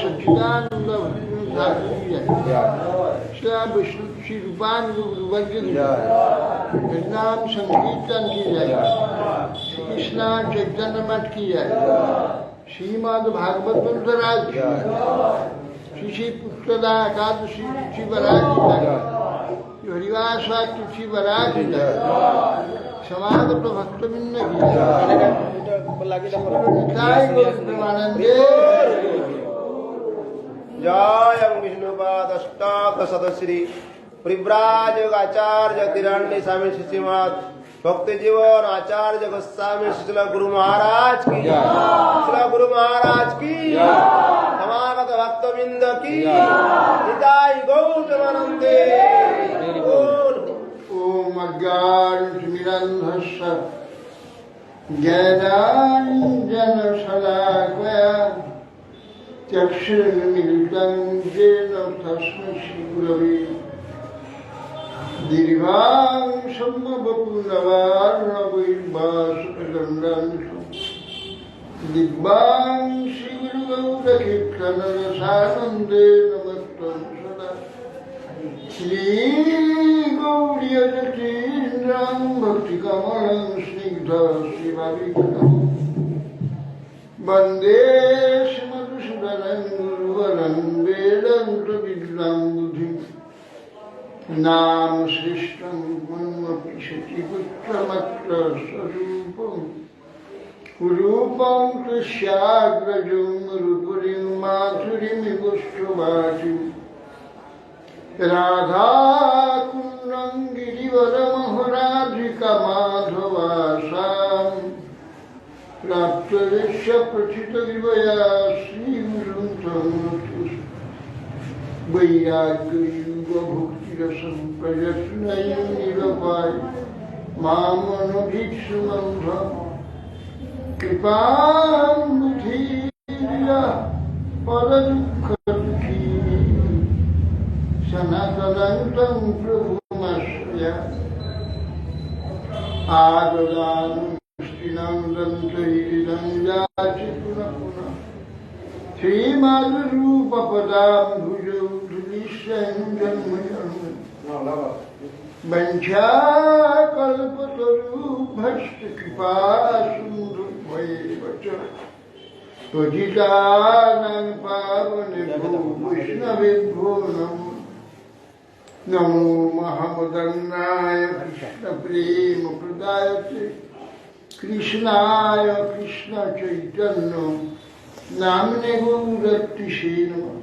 सच्चिदानंद भक्ति विष्णु श्री रूपान वर्ग की नाम संकीर्तन की जाए, श्री कृष्णा चैतन्य मठ की जाए, श्रीमद भागवत मंत्राज श्री श्री पुत्रदा एकादशी तुलसी बराज हरिवास तुलसी बराज समागत भक्तबिंद की प्रेमानंदे जय विष्णुपाद अष्टादश सदश्री परिव्राज आचार्य तिरण्य स्वामी श्रीमद भक्ति जीवन आचार्य गोस्वामी श्री गुरु महाराज की श्री गुरु महाराज की समागत भक्तबिंद की निताई गौर प्रेमानंदे। ओम अज्ञानतिमिरन्धस्य ज्ञानाञ्जन शलाकया चक्षुर्मिलितं येन तस्मै श्रीगुरवे दीर्घां सम्मवपुनवार्णवैर्वासुकदण्डान्वितं दिग्वां श्रीगुरुगौरकीर्तनरसानन्दे नमस्तं सदा श्रीगौर्यजतीन्द्रां भक्तिकमलं स्निग्धशिवाविग्रहम् वन्दे श्रीमधुसूदनं गुरुवरं वेदान्तविद्यां बुद्धिं नाम श्रेष्ठं गुणमपि शचिपुत्रमत्र स्वरूपं रूपं कृष्याग्रजं रूपुरीं माधुरीमिव स्तुवाचिं राधाकुण्डं गिरिवरमहराधिका माधवासां प्राप्तवेश्य प्रथितगिरया श्रीगुरुं तन्नतु वैराग्ययुगभुक्तिरसं प्रयत्नयं निरपाय मामनभिक्षुमन्धं कृपां बुद्धिर्य परदुःखदुःखी सनातनं प्रभुमश्रया आददानुष्टिनन्दन्तैरिदं याचि पुनः पुनः श्रीमद्रूपपदाम्बुजौ धुलिश्यं जन्मजन्म वञ्चाकल्पतरुभ्यश्च कृपासिन्धुभ्यैव च त्वजितानां पावनेभ्यो वैष्णवेभ्यो नमो महमदन्नाय कृष्णप्रेमप्रदायते कृष्णाय कृष्णचैतन्य नाम्ने गौरतिषे नमः।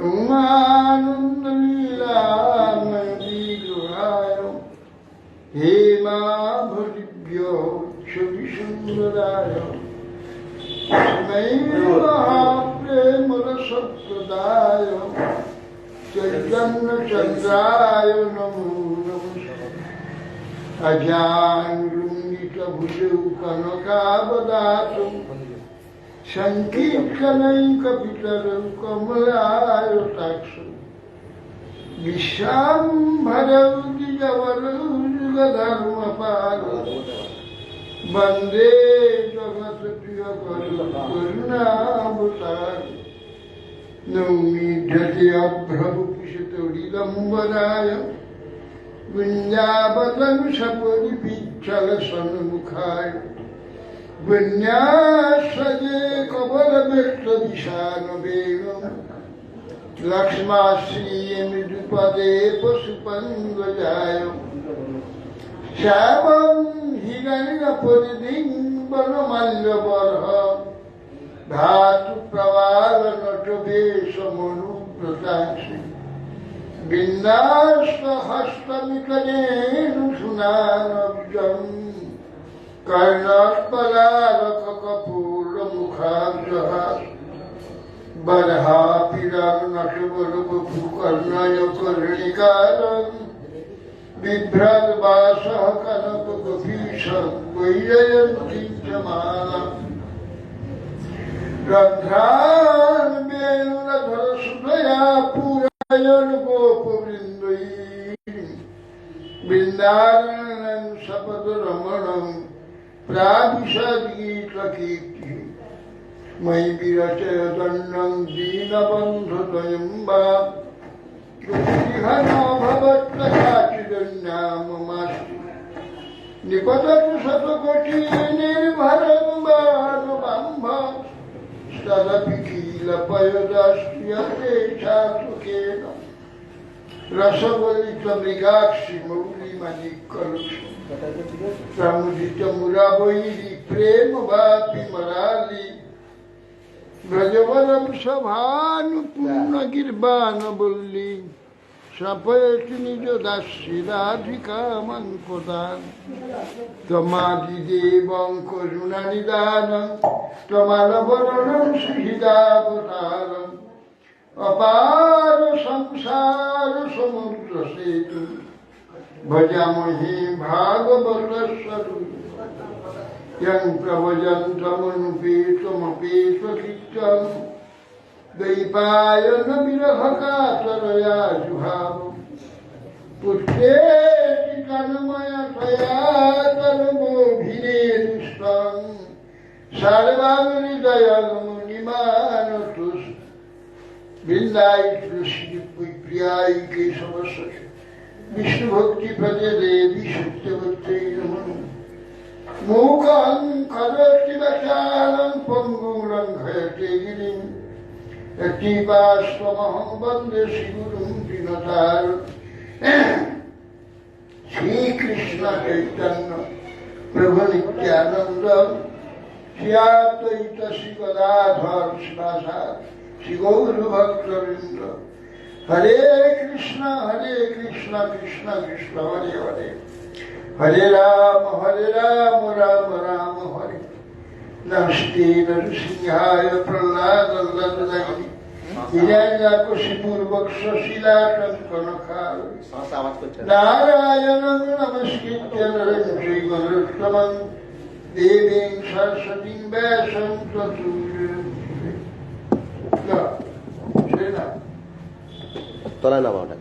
उमानन्दलीलामय विग्रहाय हेमाभृभ्यो क्षुभिसुन्दराय तस्मै महाप्रेमरसप्रदाय चैतन्यचन्द्राय नमो नमः। अजानुलुण्ठितभुजौ कनकावदातौ सङ्कीर्तनैकपितरौ कमलायताक्षौ विश्वाम्भरौ द्विजवरौ युगधर्मपालौ वन्दे जगत्प्रियकरौ करुणावतारौ नौमि धृतयभ्रभुपिशतोडिदम्बराय वृन्दावनं सपरिपिच्छलसन्मुखाय विन्यासये कवलमेट्टदिशानवेणं लक्ष्माश्रियमृदुपदे पशुपङ्गजाय श्यामं हिरण्यपरिधिं वनमाल्यबर्ह धातु प्रवालनटवेशमनुव्रतांसि बिन्दास्तहस्तमिकरेणुसुनानब्जम् कर्णात्पलालकपूर्णमुखाब्जहास बर्हापिरं नटवरवपुकर्णयकर्णिकारं बिभ्रद्वासः कनकगभीषं वैजयन्तीं च मालाम् रन्ध्रान्वेणुरधरसुधया पूरयन् गोपवृन्दैः वृन्दावनं सपदरमणं प्राविशद्गीतकीर्तिः मयि विरचय दण्डं दीनबन्धुद्वयं वा दुःखिहनो भवत्तकाचिदन्याममास्तु निपततु शतकोटिनिर्भरं वा नुबम्भ तदपि किलपयोदास्तु यथेच्छातुकेन रसवलितमृगाक्षि मौलिमणिकलुषु प्रमुदितमुरावैरि प्रेम वापि मरालि ब्रजवरं सभानुपूर्णगिर्वाणवल्ली श्रापयति निजदास्यि राधिकामन्कुतान् त्वमादिदेवं करुणनिदानं त्वमलवरणं सुहृदावतारम् अपार संसार समुद्र सेतु भजामहे भागवत स्वरूप यं प्रवजन्तमनुपेतमपेतकृत्यं दैपायन विरह कातरया जुहाव पुत्रेति तन्मयतया तन्मोभिरेदुष्टं सर्वाङ्गहृदयं मुनिमानतुष्ट वृंदाई तुलसी प्रियाई केशवसखी विष्णु भक्ति प्रदे देवी सत्यवत्यै नमः मूकं करोति वाचालं पंगुं लङ्घयते गिरिं यत्किपास्त्वमहं वन्दे श्रीगुरुं दीनतारिणं श्रीकृष्ण चैतन्य प्रभु नित्यानन्द श्री अद्वैत श्री गदाधर शिवासादि श्री गौरभक्तवृंद हरे कृष्ण कृष्ण कृष्ण हरे हरे हरे राम राम राम हरे नमस्ते नरसिंहाय प्रह्लादल्लदहि हिरण्यकशिपुर्वक्षशिलाटङ्कनखाय नारायणं नमस्कृत्य नरं चैव देवीं सरस्वतीं व्यासं ततो তলায় নামা ওটা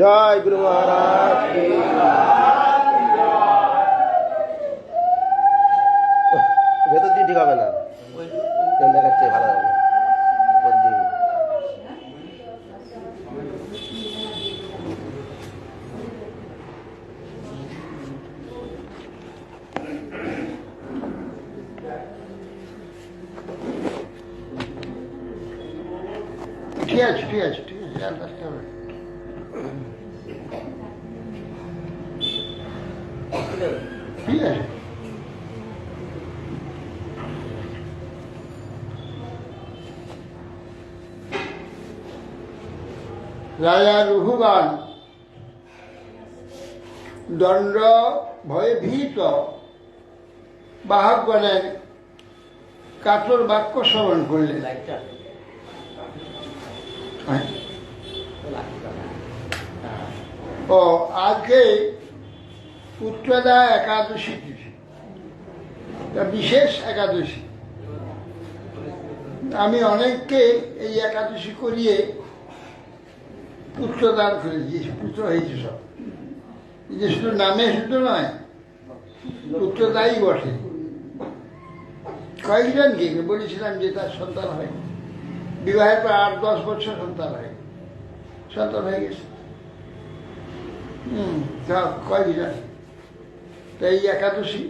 জয় গুরু মহারাজ কি ভেতর দিয়ে ঠিক হবে না দেখাচ্ছে ভালো হবে ঠিক আছে ঠিক আছে ঠিক আছে ঠিক আছে রাজা রঘুবান দণ্ড ভয়ে ভীত বাহকগণের কাতর বাক্য শ্রবণ করলেন। ও আজকে উত্তরা একাদশী তিথি, বিশেষ একাদশী। আমি অনেককে এই একাদশী করিয়ে পুত্রদান করেছি, পুত্র হয়েছে সব। এই যে শুধু নামে শুধু নয়, পুত্রদায়ী বটে। কয়েকজনকে বলেছিলাম যে তার সন্তান হয়, বিবাহের পর 8-10 বছর সন্তান হয়, সন্তান হয়ে গেছে। কয়েকজন তো এই একাদশী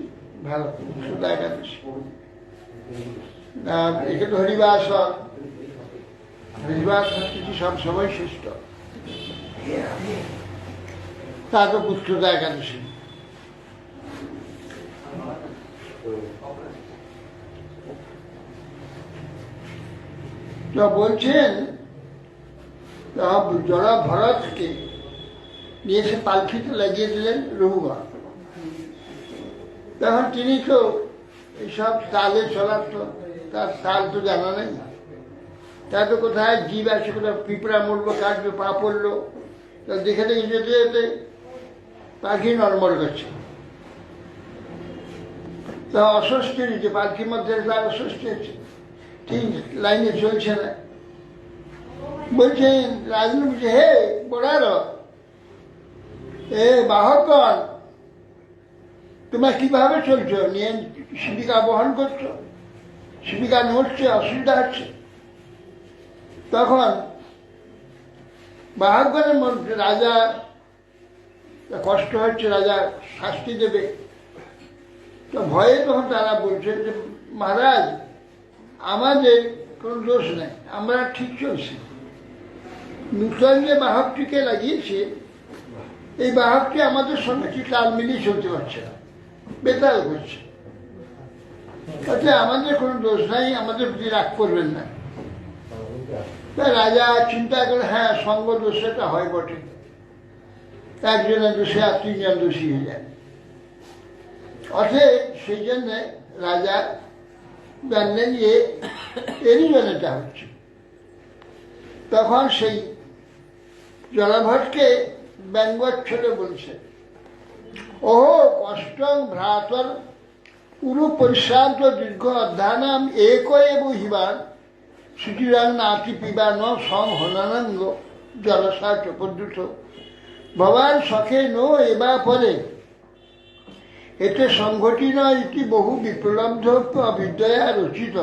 ভালো, শুধু একাদশী। আর এখানে হরিবাস তিথি সব সময় শ্রেষ্ঠ। তারপর পুত্রদা একাদশী। তো বলছেন জরা ভরতকে নিয়ে এসে পালকিতে লাগিয়ে দিলেন রঘুগণ। তখন তিনি তো এইসব তালে চলার তো তার তাল তো জানা নেই, তারপরে কোথায় জীব আছে, কোথায় পিঁপড়া মরলো, কাটবে, পা পড়লো, তা দেখে দেখে যেতে যেতে পাখি নড়মড় করছে। তা অস্বস্তি হচ্ছে, পাখির মধ্যে তার অস্বস্তি হচ্ছে, ঠিক লাইনে চলছে না। বলছে রাজু, বলছে হে বড়ার এ বাহকগণ, তোমরা কিভাবে চলছো, নিয়ে শিবিকা বহন করছো, শিবিকা নড়ছে, অসুবিধা হচ্ছে। তখন বাহকগণের মধ্যে রাজা কষ্ট হচ্ছে, রাজা শাস্তি দেবে, তো ভয়ে তখন তারা বলছেন যে মহারাজ, আমাদের কোনো দোষ নেই, আমরা ঠিক চলছি। নূতন যে বাহকটিকে লাগিয়েছে, এই বাহকটি আমাদের সঙ্গে ঠিক তাল মিলিয়ে চলতে পারছে না, বেতাল করছে, তাতে আমাদের কোনো দোষ নাই, আমাদের প্রতি রাগ করবেন না। তাই রাজা চিন্তা করে, হ্যাঁ সঙ্গ দোষটা হয় বটে, একজনের দোষে আর তিনজন দোষী হয়ে যায়। অতএব সেই জন্যে রাজা জানলেন যে এরই জন্যটা হচ্ছে। তখন সেই জলাভটকে ব্যঙ্গচ্ছলে বলছে, ওহো কষ্টং ভ্রাতর উরু পরিশ্রান্ত দীর্ঘ অধ্যানাম এক এব হিবার সুচিরাং নাতি পিবান সংহনানন্দ জলসা চপদ্যুত ভবান সখে নো এবা পরে এতে সংঘটিত ইতি বহু বিপ্লব্ধ অবিদ্যয়া রচিত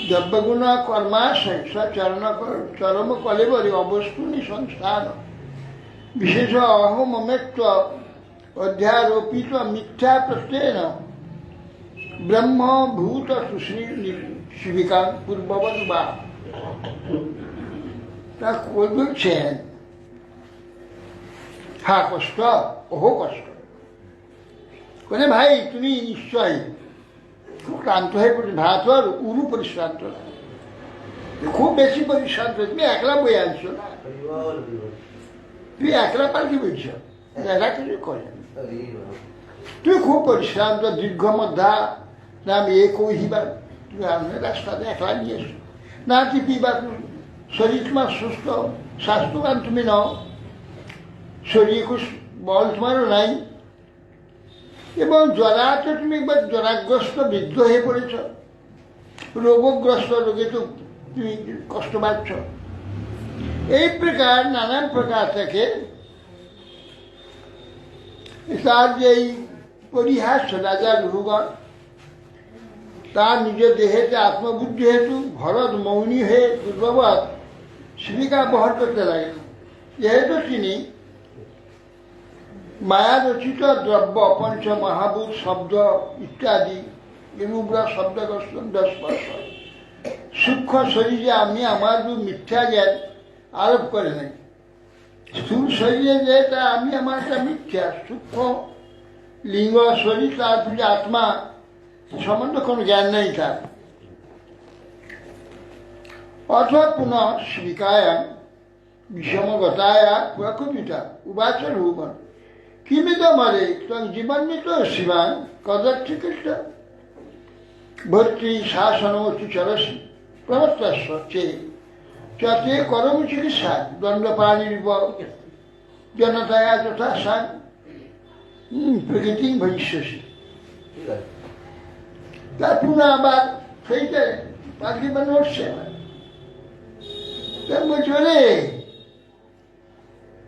দ্রব্যগুণ কর্মাশয় চরম কলেবরে অবস্তুনি সংস্থান বিশেষ অহমমেত্ব অধ্যারোপিত মিথ্যা প্রত্যয়েন ব্রহ্মভূত সুশ্রী শিবিকা পূর্ববৎ বা। তা বলছেন, হ্যাঁ কষ্ট, ওহো কষ্ট, বলে ভাই তুমি নিশ্চয় খুব ক্লান্ত হয়ে পড়েছো, ভ্রাতর উরু পরিশ্রান্ত, খুব বেশি পরিশ্রান্ত, তুমি একলা বয়ে আনছো না, তুই একলা পাল্টি বলছো, এরা কিছু করে, তুই খুব পরিশ্রান্ত, দীর্ঘ মধ্যা নাম এ কহিবার, তুমি আপনার রাস্তাতে একলা নিয়ে এসো না, তুই পিবার, শরীর তোমার সুস্থ, স্বাস্থ্যবান তুমি নও, শরীরে খুব বল তোমারও নাই, এবং জ্বরাতে তুমি একবার জ্বরাগ্রস্ত বৃদ্ধ হয়ে পড়েছ, রোগগ্রস্ত, রোগে তো তুমি কষ্ট পাচ্ছ। এই প্রকার নানান প্রকার থেকে তার যে পরিহাস রাজা রঘুগণ তার নিজের দেহেতে আত্মবুদ্ধি হেতু ভরত মৌনী হয়ে পূর্ববৎ শিবিকা বহন করতে লাগেন। যেহেতু তিনি মায়া রচিত দ্রব্য পঞ্চ মহাভূত শব্দ ইত্যাদি এনুগ্র শব্দগ্রস্ত স্পর্শ সূক্ষ্ম শরীরে আমি আমার মিথ্যা জ্ঞান আরোপ করে নাই। স্থূল শরীরে যেটা আমি আমার একটা মিথ্যা, সূক্ষ্ম লিঙ্গ শরীর, তার প্রতি আত্মা সম্বন্ধে কোনো জ্ঞান নেই তার। অথবা পুনঃ শিবিকায়া বিষমগতায়া প্রকৃতিটা উবাচর হুবন কিমিত মারে জীবান্বিত শিবান কদর্থিকৃষ্ট ভর্তি শাসনমতি চরসি প্রবর্তস্ব চে করম চিকিৎসা দণ্ডপাণির জনতায়া যথা সান প্রকৃতি ভবিষ্যসী। তার পুনঃ আবার সেইটা পাখি মানে উঠছে, বলছে রে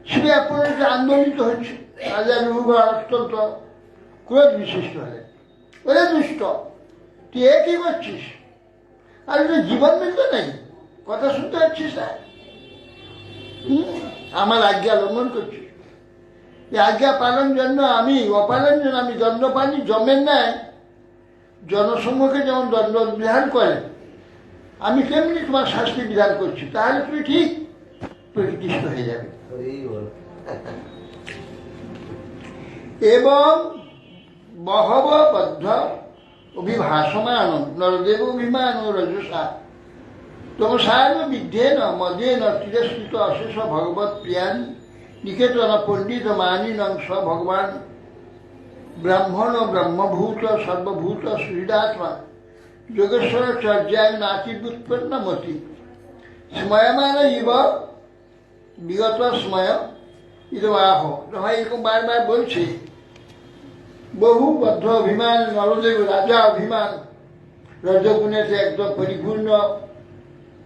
শিবে আপনার আন্দোলিত হচ্ছে। রাজা রঘুগণ অত্যন্ত ক্রোধ বিশিষ্ট হলেন, ওরে দুষ্ট, তুই এ কি করছিস? আর জীবন মিলতে নেই, কথা শুনতে পাচ্ছিস না? আমার আজ্ঞা লঙ্ঘন করছিস। এই আজ্ঞা পালন জন্য আমি অপালন জন্য আমি দণ্ডপানি জমের নেয় জনসমূহকে যেমন দণ্ড বিধান করে, আমি তেমনি তোমার শাস্তি বিধান করছি, তাহলে তুমি ঠিক প্রকৃতিষ্ঠ হয়ে যাবে। এবং বহব বদ্ধ অভিভাষমান নরদেব অভিমান ও রজসা তমসায়ন বিদ্ধেন মদেন তিরস্কৃত অশেষ ভগবত প্রিয়ান নিকেতন পণ্ডিত মানিনং স ভগবান ব্রাহ্মণ ব্রহ্মভূত সর্বভূত সুহৃদাত্মা যোগেশ্বর চর্যায় নাতি উৎপন্ন মতি স্ময়মান ইব বিগত স্ময় ইদমাহ। হয় এরকম বারবার বলছে, বহু বদ্ধ অভিমান নরদেব রাজা অভিমান, রজগুণেতে একদম পরিপূর্ণ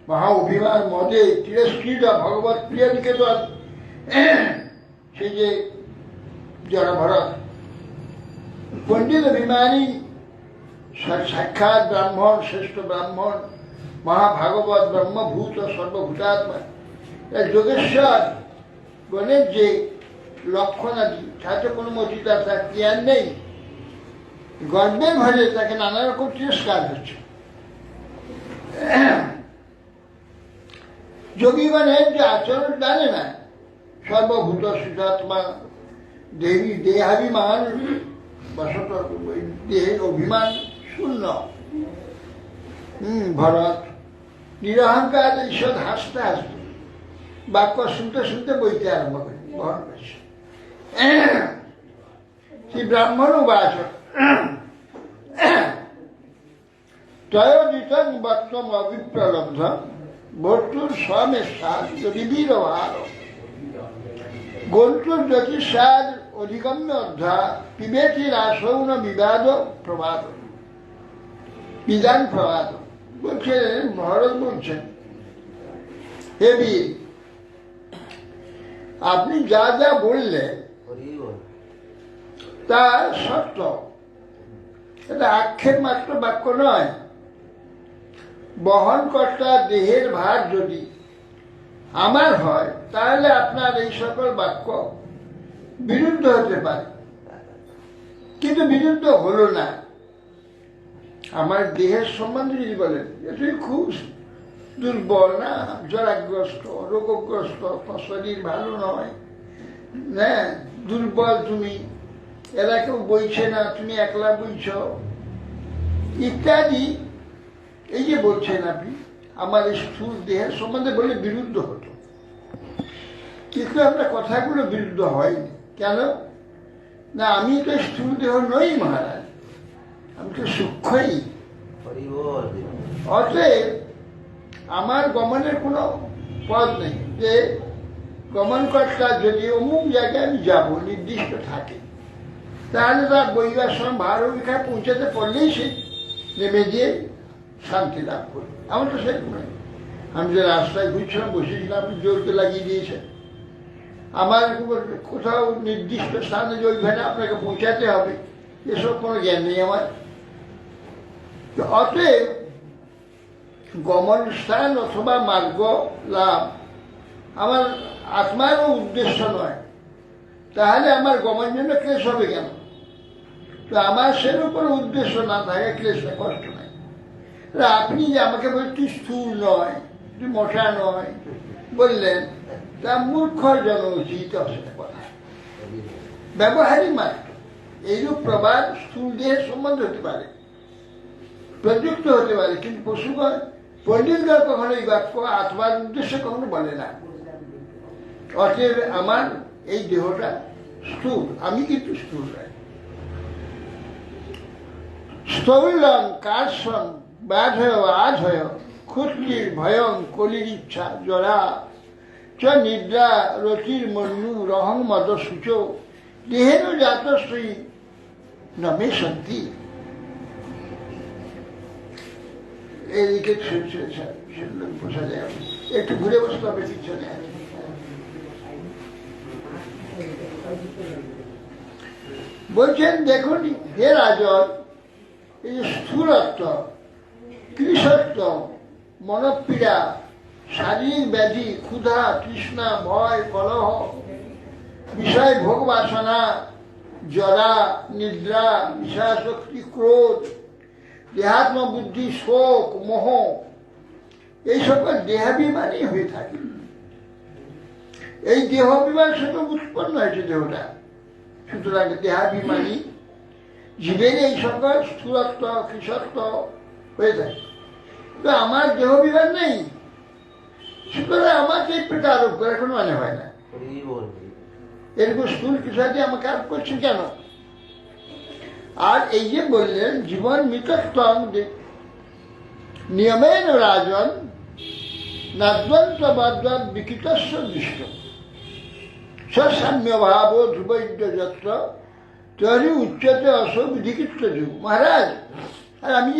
মহা অভিমান মদে তিরস্কৃত ভগবত প্রিয় নিকেতন, সেই যে জড়ভরত পণ্ডিত অভিমানী সাক্ষাৎ ব্রাহ্মণ, শ্রেষ্ঠ ব্রাহ্মণ, মহাভাগবত ব্রহ্মভূত সর্বভূতাত্মা যোগেশ্বর গণের যে লক্ষণাদি তাতে কোনো মতিতা তার জ্ঞান নেই, গর্বের ভরে তাকে নানা রকম তিরস্কার হচ্ছে। যোগীগণের যে আচরণ জানে না, সর্বভূত সুধাত্মা দেবী দেহাভিমান বসত, দেহের অভিমান শূন্য। ভরত নিরহংকার ঈশ্বর হাসতে হাসতে বাক্য শুনতে শুনতে বইতে আরম্ভ করে বহন করছে। সেই ব্রাহ্মণ উপাসক ত্রয়োদিতং বক্তম অবিপ্রলব্ধ ভর্তুর স্বামের সার বিবির ভার গন্তুর জ্যোতিষার অধিগম্য অধ্যা পিবেতি রাসৌন বিবাদ প্রবাদ বিধান প্রবাদ। বলছেন ভরত বলছেন, হে বীর, আপনি যা যা বললেন তা সত্য, এটা আক্ষেপ মাত্র বাক্য নয়। বহনকর্তা দেহের ভার যদি আমার হয় তাহলে আপনার এই সকল বাক্য বিরুদ্ধ হতে পারে, কিন্তু বিরুদ্ধ হলো না। আমার দেহের সম্বন্ধে যদি বলেন, তুই খুব দুর্বল না, জরাগ্রস্ত, রোগগ্রস্ত, শরীর ভালো নয়, হ্যাঁ দুর্বল তুমি, এরা কেউ বইছে না, তুমি একলা বইছ ইত্যাদি, এই যে বলছেন আপনি আমার এই স্থূল দেহের সম্বন্ধে বলে বিরুদ্ধ হতো, কিন্তু আপনার কথাগুলো বিরুদ্ধ হয়নি। কেন না, আমি তো স্থূল দেহ নই মহারাজ, আমি তো সূক্ষ্মই। অতএব আমার গমনের কোনো পথ নেই, যে গমনকর্তা যদি অমুক জায়গায় আমি যাব নির্দিষ্ট থাকে, তাহলে তার বৈবাসন ভার অভিখায় পৌঁছাতে পারলেই সে নেমে দিয়ে শান্তি লাভ করবে। আমার তো সেরকম নয়, আমি যে রাস্তায় ঘুরছিলাম বসেছিলাম, আপনি জোরকে লাগিয়ে দিয়েছেন, আমার কোথাও নির্দিষ্ট স্থানে যে ওইখানে আপনাকে পৌঁছাতে হবে এসব কোনো জ্ঞান নেই আমার। অতএব গমন স্থান অথবা মার্গ লাভ আমার আত্মারও উদ্দেশ্য নয়, তাহলে আমার গমন জন্য ক্লেশ হবে কেন? তো আমার সেরকম কোনো উদ্দেশ্য না থাকে, ক্লেশ না, কষ্ট নাই। আপনি যে আমাকে বলছেন তুই স্থূল নয়, তুই মোটা নয় বললেন, তা মূর্খ জন উচিত কথা, ব্যবহারই মাত্র। এইরূপ প্রবাদ স্থূল দেহের সম্বন্ধ হতে পারে, প্রযুক্ত হতে পারে, কিন্তু পশুগণ পণ্ডিতগণ কখনো এই বাক্য আত্মার উদ্দেশ্যে কখনো বলে না। অতএব আমার এই দেহটা স্থূল, আমি কিন্তু স্থূল নয়। স্থৌলং কার্ষণ ব্যাধয় আধয় ক্ষুত্রির ভয়ং কলির ইচ্ছা জরা চ নিদ্রা রতির মন্যু রহং মদ সূচ দেহের জাতশ্রী নমে শান্তি। এইদিকে বসা যায়, একটু ঘুরে বসতে হবে পিছনে। বলছেন দেখুন হে রাজন, এই যে স্থূলত্ব, কৃষত্ব, মনপীড়া, শারীরিক ব্যাধি, ক্ষুধা, তৃষ্ণা, ভয়, কলহ, বিষয় ভোগ বাসনা, জরা, নিদ্রা, বিষয়াসক্তি, ক্রোধ, দেহাত্ম বুদ্ধি, শোক, মোহ, এই সকল দেহাভিমানই হয়ে থাকে। এই দেহাভিমান সেটা উৎপন্ন হয়েছে দেহটা, সুতরাং দেহাভিমানী জীবের এই সকল স্থূলত্ব কৃষত্ব হয়ে থাকে। তো আমার দেহাভিমান নেই, সুতরাং আমাকে এই পেটে আরোপ করার কোনো মানে হয় না। এরকম স্থূল কৃষাদি আমাকে আরোপ করছে কেন? আর এই যে বললেন জীবন মৃতত্বং নিয়মেন রাজন নাদ্বন্ত বাদ্যাদ বিকিতস্য দৃষ্ট সসাম্য ভাব ধ্রুবৈদ্য যত্র তরি উচ্চতে অস বিধিকৃত যুগ। মহারাজ, আর আপনি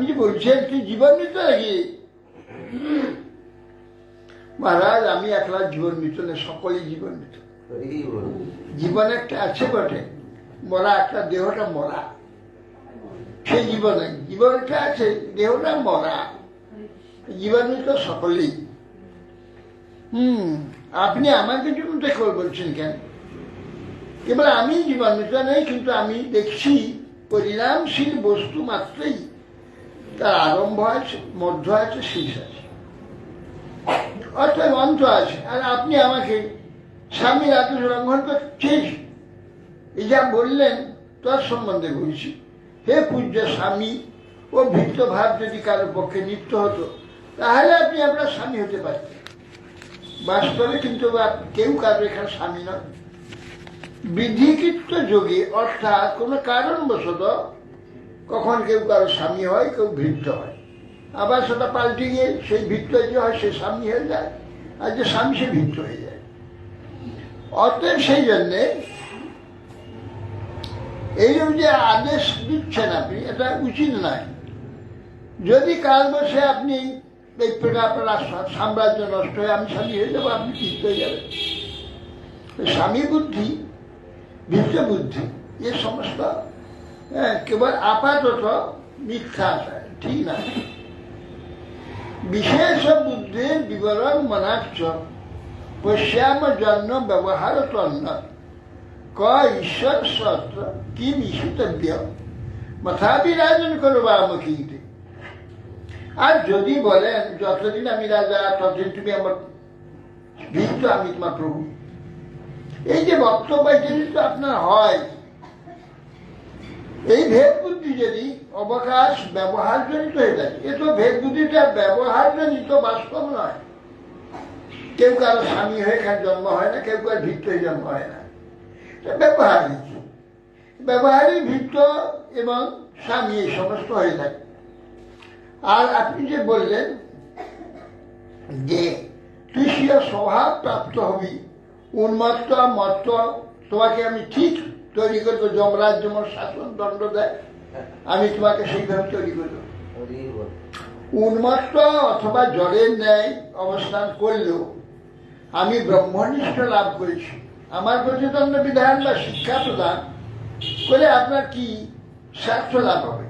যে বলছেন তুই জীবন মৃত নাকি? মহারাজ, আমি একলা জীবন মৃত না, সকলেই জীবন মৃত। জীবন একটা আছে বটে, মরা একটা, দেহটা মরা, সেই জীবন নেই। জীবনটা আছে, দেহটা মরা, জীবন মৃত সকলেই। আপনি আমাকে জীবন দেখে বলছেন কেন? কেবল আমি জীবান্বিত নেই, কিন্তু আমি দেখছি পরিণামশীল বস্তু মাত্রই তার আরম্ভ আছে, মধ্য আছে, শেষ আছে, অর্থাৎ অন্ত আছে। আর আপনি আমাকে স্বামীর আদেশ লঙ্ঘন করছেন, এই যা বললেন তার সম্বন্ধে বলছি। হে পূজ্য স্বামী ও ভৃত্য ভাব যদি কারোর পক্ষে নিত্য হতো, তাহলে আপনি আপনার স্বামী হতে পারতেন। বাস্তবে কিন্তু কেউ কারো এখানে স্বামী নয়। বিধিকৃত যোগে, অর্থাৎ কোনো কারণবশত কখন কেউ কারো স্বামী হয়, কেউ ভৃত্য হয়, আবার সেটা পাল্টে গিয়ে সেই ভৃত্য যে হয় সে স্বামী হয়ে যায়, আর যে স্বামী সে ভৃত্য হয়ে যায়। অতএব সেই জন্যে এইরকম যে আদেশ দিচ্ছেন আপনি, এটা উচিত নয়। যদি কালবশে আপনি এই প্রকার সাম্রাজ্য নষ্ট হয়ে আমি স্বামী হয়ে যাবো, আপনি চিত্ত হয়ে যাবেন। স্বামী বুদ্ধি, ভৃত্য বুদ্ধি, এ সমস্ত কেবল আপাতত মিথ্যা, ঠিক না। বিশেষ বুদ্ধির বিবরণ মনাচ্ছ পশ্যাম জন্ম ব্যবহার তন্ন ক ঈশ্বর সত্র কি নিষিতব্য মথাবিরাজন করবামুখীতে। আর যদি বলেন যতদিন আমি রাজা ততদিন তুমি আমার ভৃত্য, আমি তোমার প্রভু, এই যে বক্তব্য যদি তো আপনার হয়, এই ভেদ বুদ্ধি যদি অবকাশ ব্যবহার জনিত হয়ে থাকে, এ তো ভেদ বুদ্ধিটা ব্যবহার জনিত, বাস্তব নয়। কেউ কারো স্বামী হয়ে এখানে জন্ম হয় না, কেউ কারো ভৃত্য হয়ে জন্ম হয় না, ব্যবহারই। ব্যবহারই ভৃত্য এবং স্বামী এই সমস্ত হয়ে থাকে। আর আপনি যে বললেন যে তুই স্বীয় স্বভাব প্রাপ্ত হবি, উন্মত্ত মত্ত, তোমাকে আমি ঠিক তৈরি করবো, যমরাজ যেমন শাসন দণ্ড দেয়, আমি তোমাকে সেইভাবে তৈরি করবো। উন্মত্ত অথবা জড়ের ন্যায় অবস্থান করলেও আমি ব্রহ্মনিষ্ঠ লাভ করেছি। আমার প্রতিদণ্ড বিধান বা শিক্ষা প্রদান করে আপনার কি স্বার্থ লাভ হবে?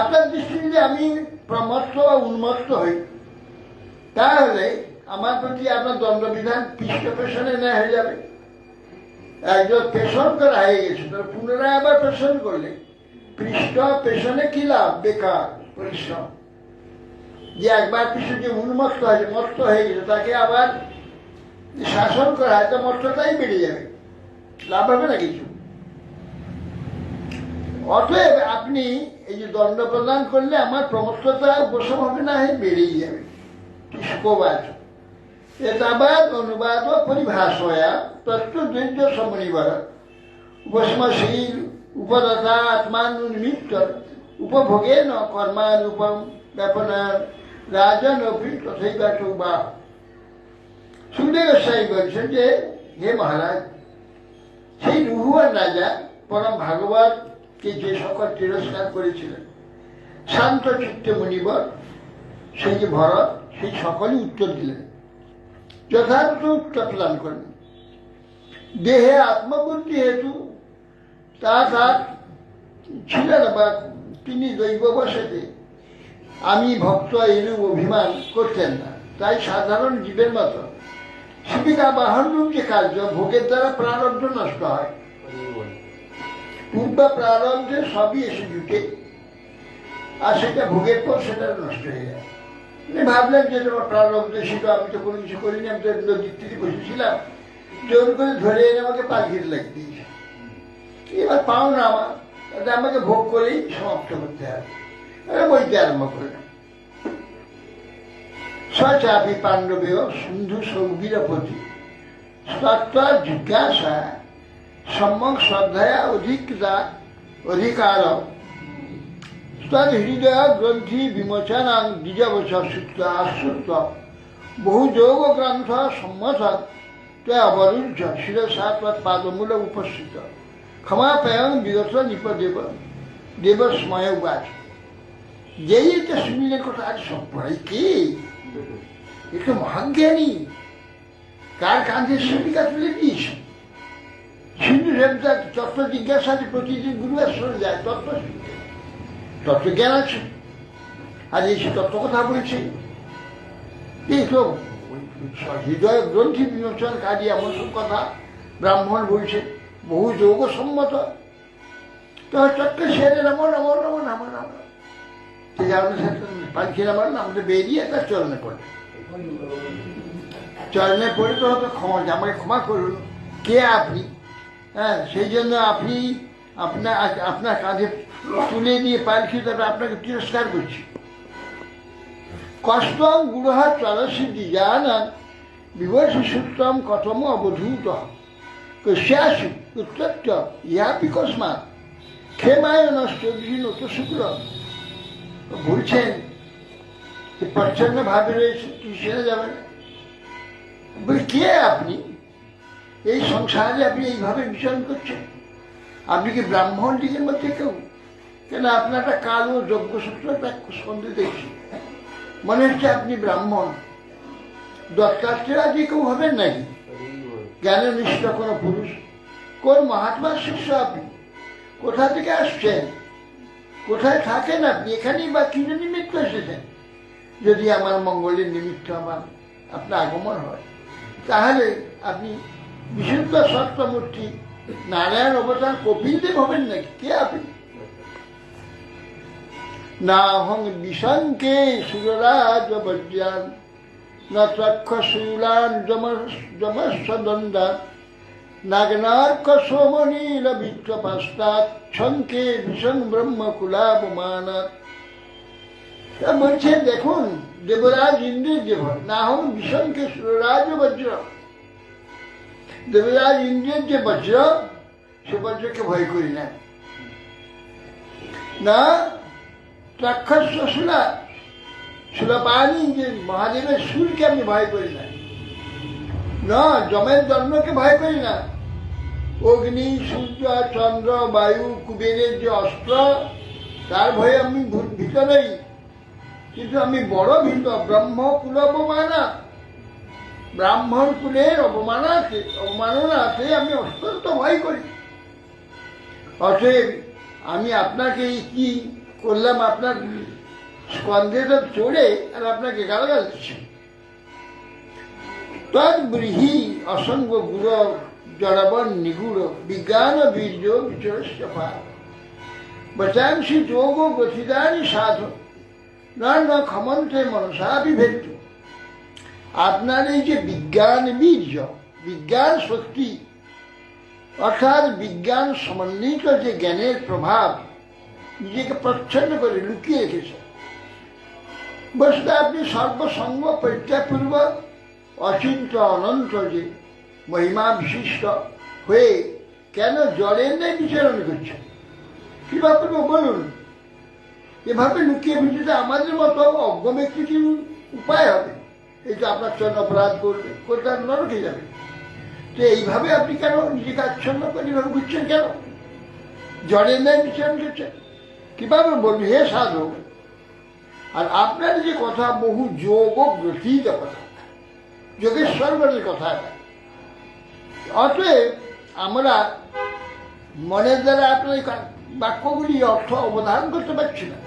আপনার দৃষ্টি যদি আমি প্রমত্ত বা উন্মত্ত হই, তাহলে আমার প্রতি আপনার দণ্ডবিধান পৃষ্ঠ পেশনে নেওয়া হয়ে যাবে। একজন পেশন করা হয়ে গেছে, তার পুনরায় আবার পেশন করলে পৃষ্ঠ পেশনে কি লাভ? বেকার পরিশ্রম। যে একবার পৃষ্ঠ যে উন্মত্ত হয়েছে, মত্ত হয়ে গেছে, তাকে আবার শাসন করা হয়, তো মত্তটাই বেড়ে যাবে, লাভ হবে না কিছু। অতএব আপনি এই যে দণ্ড প্রদান করলে আমার প্রমত্ততা উপশম হবে না, বেড়েই যাবে। শুকবাচ এতাবাদ অনুবাদ ও পরিভাষয়া তত্ত্বদ্বৈত সমনিবার উপসমশীল উপদাতা আত্মানুনিমিত্ত উপভোগে ন কর্মানুপম ব্যাপনার রাজন অপি তথৈবাচ বা। সুখদেব গোস্বামী বলছেন যে হে মহারাজ, সেই রুহুয়ান রাজা পরম ভাগবতকে যে সকল তিরস্কার করেছিলেন, শান্ত চিত্তে মুনিবর সেই যে ভরত, সেই সকলই উত্তর দিলেন, যথার্থ উত্তর প্রদান করেন। দেহে আত্মবুদ্ধি হেতু তার ছিলেন, বা তিনি দৈববশতে আমি ভক্ত এরূপ অভিমান করতেন না। তাই সাধারণ জীবের মতো জীবিকা বাহনরূপ যে কার্য, ভোগের দ্বারা প্রারব্ধ নষ্ট হয়। পূর্ব প্রারব্ধে সবই এসে জুটে, আর সেটা ভোগের পর সেটা নষ্ট হয়ে যায়। ভাবলেন যে তোমার প্রারব্ধ ছিল, আমি তো কোনো কিছু করিনি, আমি তো নদীর তীরে বসেছিলাম, জোর করে ধরে এনে আমাকে পালকিতে লাগিয়ে দিয়েছে, এবার পাও না আমার, তাতে আমাকে ভোগ করেই সমাপ্ত করতে হবে। বইতে আরম্ভ করলাম। সচাপি পাণ্ডবেয় সিন্ধু সৌবীরপতি তত্ত্ব জিজ্ঞাসা সম্যক শ্রদ্ধায়া অধিকার তদ হৃদয় গ্রন্থি বিমোচনাং দ্বিজবচ সূত্র আশ্রুত বহু যোগ গ্রন্থ সম্মত ত্বয়া অবরুদ্ধ শিরসা পাদমূল উপস্থিত ক্ষমাপয়ং বিগত নিপদেব দেবস্ময় উবাচ। যেই এটা শুনলেন কথা আজ সব পড়াই কে একটু মহাজ্ঞানী, কার কাঁধে শিবিকা তুলে দিয়েছে। সিন্ধু দেবতা তত্ত্ব জিজ্ঞাসাতে প্রতিদিন গুরু আশ্রমে যায় তত্ত্ব শিখতে, তত্ত্বজ্ঞান আছে, আর এই সে তত্ত্ব কথা বলছে। এই তো হৃদয় গ্রন্থি বিমোচন কাজী এমন সব কথা ব্রাহ্মণ বলছে, বহু যোগ সম্মত। তো চটকে সেরে নামো নামো নামো নামো নামো পালকি নামার আমাদের বেরিয়ে একটা চলনে পড়ে, চলনে পড়ে তো হয়তো ক্ষমা, আমাকে ক্ষমা করুন, কে আপনি? হ্যাঁ, সেই জন্য আপনি আপনার কাঁধে তুলে নিয়ে পালকি, তারপরে আপনাকে তিরস্কার করছি। কষ্টং গুড়হা চলসিদ্ধি জানান বিবর্ষি সূত্রম কথম অবধূত কস্যাসু উত্তপ্ত ইহাপি কস্মাৎ ক্ষেমায় নষ্ট বিহীনত শুক্র। বলছেন যে প্রচ্ছন্ন ভাবে রয়েছে, টিউশনে যাবেন। বলি কে আপনি? এই সংসারে আপনি এইভাবে বিচরণ করছেন? আপনি কি ব্রাহ্মণ দিকের মধ্যে কেউ? কেন আপনার একটা কালো যজ্ঞসূত্র সন্ধে দেখছি, মনে হচ্ছে আপনি ব্রাহ্মণ। দত্তাত্রেয় আজকে কেউ হবেন নাকি? জ্ঞাননিষ্ঠ কোনো পুরুষ, কোন মহাত্মার শিষ্য আপনি? কোথা থেকে আসছেন? কোথায় থাকেন আপনি? এখানেই বা কি নিমিত্ত এসেছেন? যদি আমার মঙ্গলের নিমিত্ত আপনার আগমন হয়, তাহলে আপনি বিশুদ্ধ সত্যমূর্তি নারায়ণ অবতার কপিল দেব হবেন নাকি? কে আপনি? না হং বিশঙ্কে সুররাজ বজ্রান না ত্রক্ষ শূলান যমস্বদণ্ডান নাগনার্ক সোমনীল বিত্র পাস্তাৎ শঙ্কে ভীষণ ব্রহ্ম কুলাবমানাৎ। বলছেন দেখুন, দেবরাজ ইন্দ্রের যে ভয়, না হন ভীষণকে সুররাজ বজ্র, দেবরাজ ইন্দ্রের যে বজ্র, সে বজ্রকে ভয় করি না। না রাক্ষস শূলা, শূলপানি যে মহাদেবের সুরকে আমি ভয় করি না। না যমের জন্মকে ভয় করি না। অগ্নি, সূর্য, চন্দ্র, বায়ু, কুবেরের যে অস্ত্র, তার ভয়ে আমি ভীত নেই। কিন্তু আমি বড় ভীত ব্রহ্ম কুল অবমানা, ব্রাহ্মণ কুলের অবমাননাকে আমি অত্যন্ত ভয় করি। অতএব আমি আপনাকে কি করলাম? আপনার স্কন্ধে তো চড়ে আর আপনাকে গালাগাল দিচ্ছি। তদ্ব্রীহি অসঙ্গ গুড় জড়বন নিগুড় বিজ্ঞান বীর্য বিচরস্যপা বচাংসি যোগ গতিদানি সাধু ন ক্ষমন্তে মনসা বিভেদ। আপনার এই যে বিজ্ঞান বীর্য, বিজ্ঞান শক্তি, অর্থাৎ বিজ্ঞান সমন্বিত যে জ্ঞানের প্রভাব নিজেকে প্রচ্ছন্ন করে লুকিয়ে রেখেছে, বসতে আপনি সর্বসঙ্গ পরিত্যাগপূর্বক অচিন্ত অনন্ত যে মহিমা বিশিষ্ট হয়ে কেন জলের নেই বিচরণ করছেন? কিভাবে বলুন? এভাবে লুকিয়ে ভিজিতে আমাদের মতো অজ্ঞ ব্যক্তি কি উপায় হবে? এই যে আপনার জন্য অপরাধ করবে, কোথাও নরকে যাবে। তো এইভাবে আপনি কেন নিজেকে আচ্ছন্ন করে এভাবে ঘুরছেন? কেন জলের নেই বিচরণ করছেন? কিভাবে বলবো হে সাধু? আর আপনার যে কথা বহু যোগ গ্রথিত কথা, যোগেশ্বরগণের কথা। অতএব আমরা মনের দ্বারা আপনার বাক্যগুলি অর্থ অবধারণ করতে পারছি না।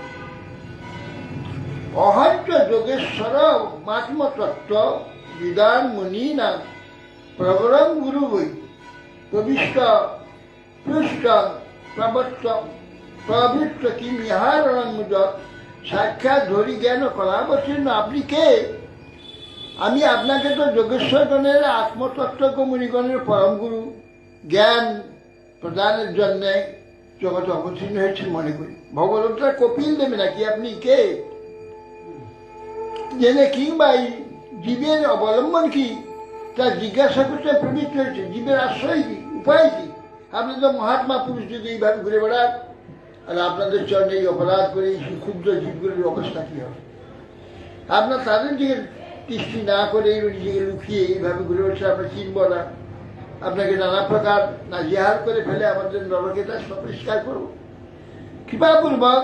অহঞ্চ যোগেশ্বর মাত্মতত্ত্ব বিদান মুনি না প্রবরং গুরু বই প্রবিষ্ট পৃষ্ট প্রবত্ত প্রবৃত্ত কিম ইহার সাক্ষাৎ ধরি জ্ঞান কলাবতীর্ণ। আপনি কে? আমি আপনাকে তো যোগেশ্বরগণের আত্মতত্ত্ব মুনিগণের পরম গুরু জ্ঞান প্রদানের জন্য জগতে অবতীর্ণ হয়েছে মনে করি। ভগবতটা কপিল দেবে নাকি? আপনি কে? জেনে কিংবা জীবের অবলম্বন কি তা জিজ্ঞাসা করতে প্রবৃত্ত হয়েছে। জীবের আশ্রয় কি, উপায় কি? আপনি তো মহাত্মা পুরুষ যদি এইভাবে ঘুরে বেড়ান আর আপনাদের চরণে এই অপরাধ করে এই ক্ষুদ্র জীবগুলির অবস্থা কি হবে? আপনার তাদের দিকে কৃষ্টি না করে নিজেকে লুকিয়ে এইভাবে ঘুরে বসে আমরা চিনব না, আপনাকে নানা প্রকার নাজেহাল করে ফেলে আমাদের নরকেটা পরিষ্কার করবো। কৃপাপূর্বক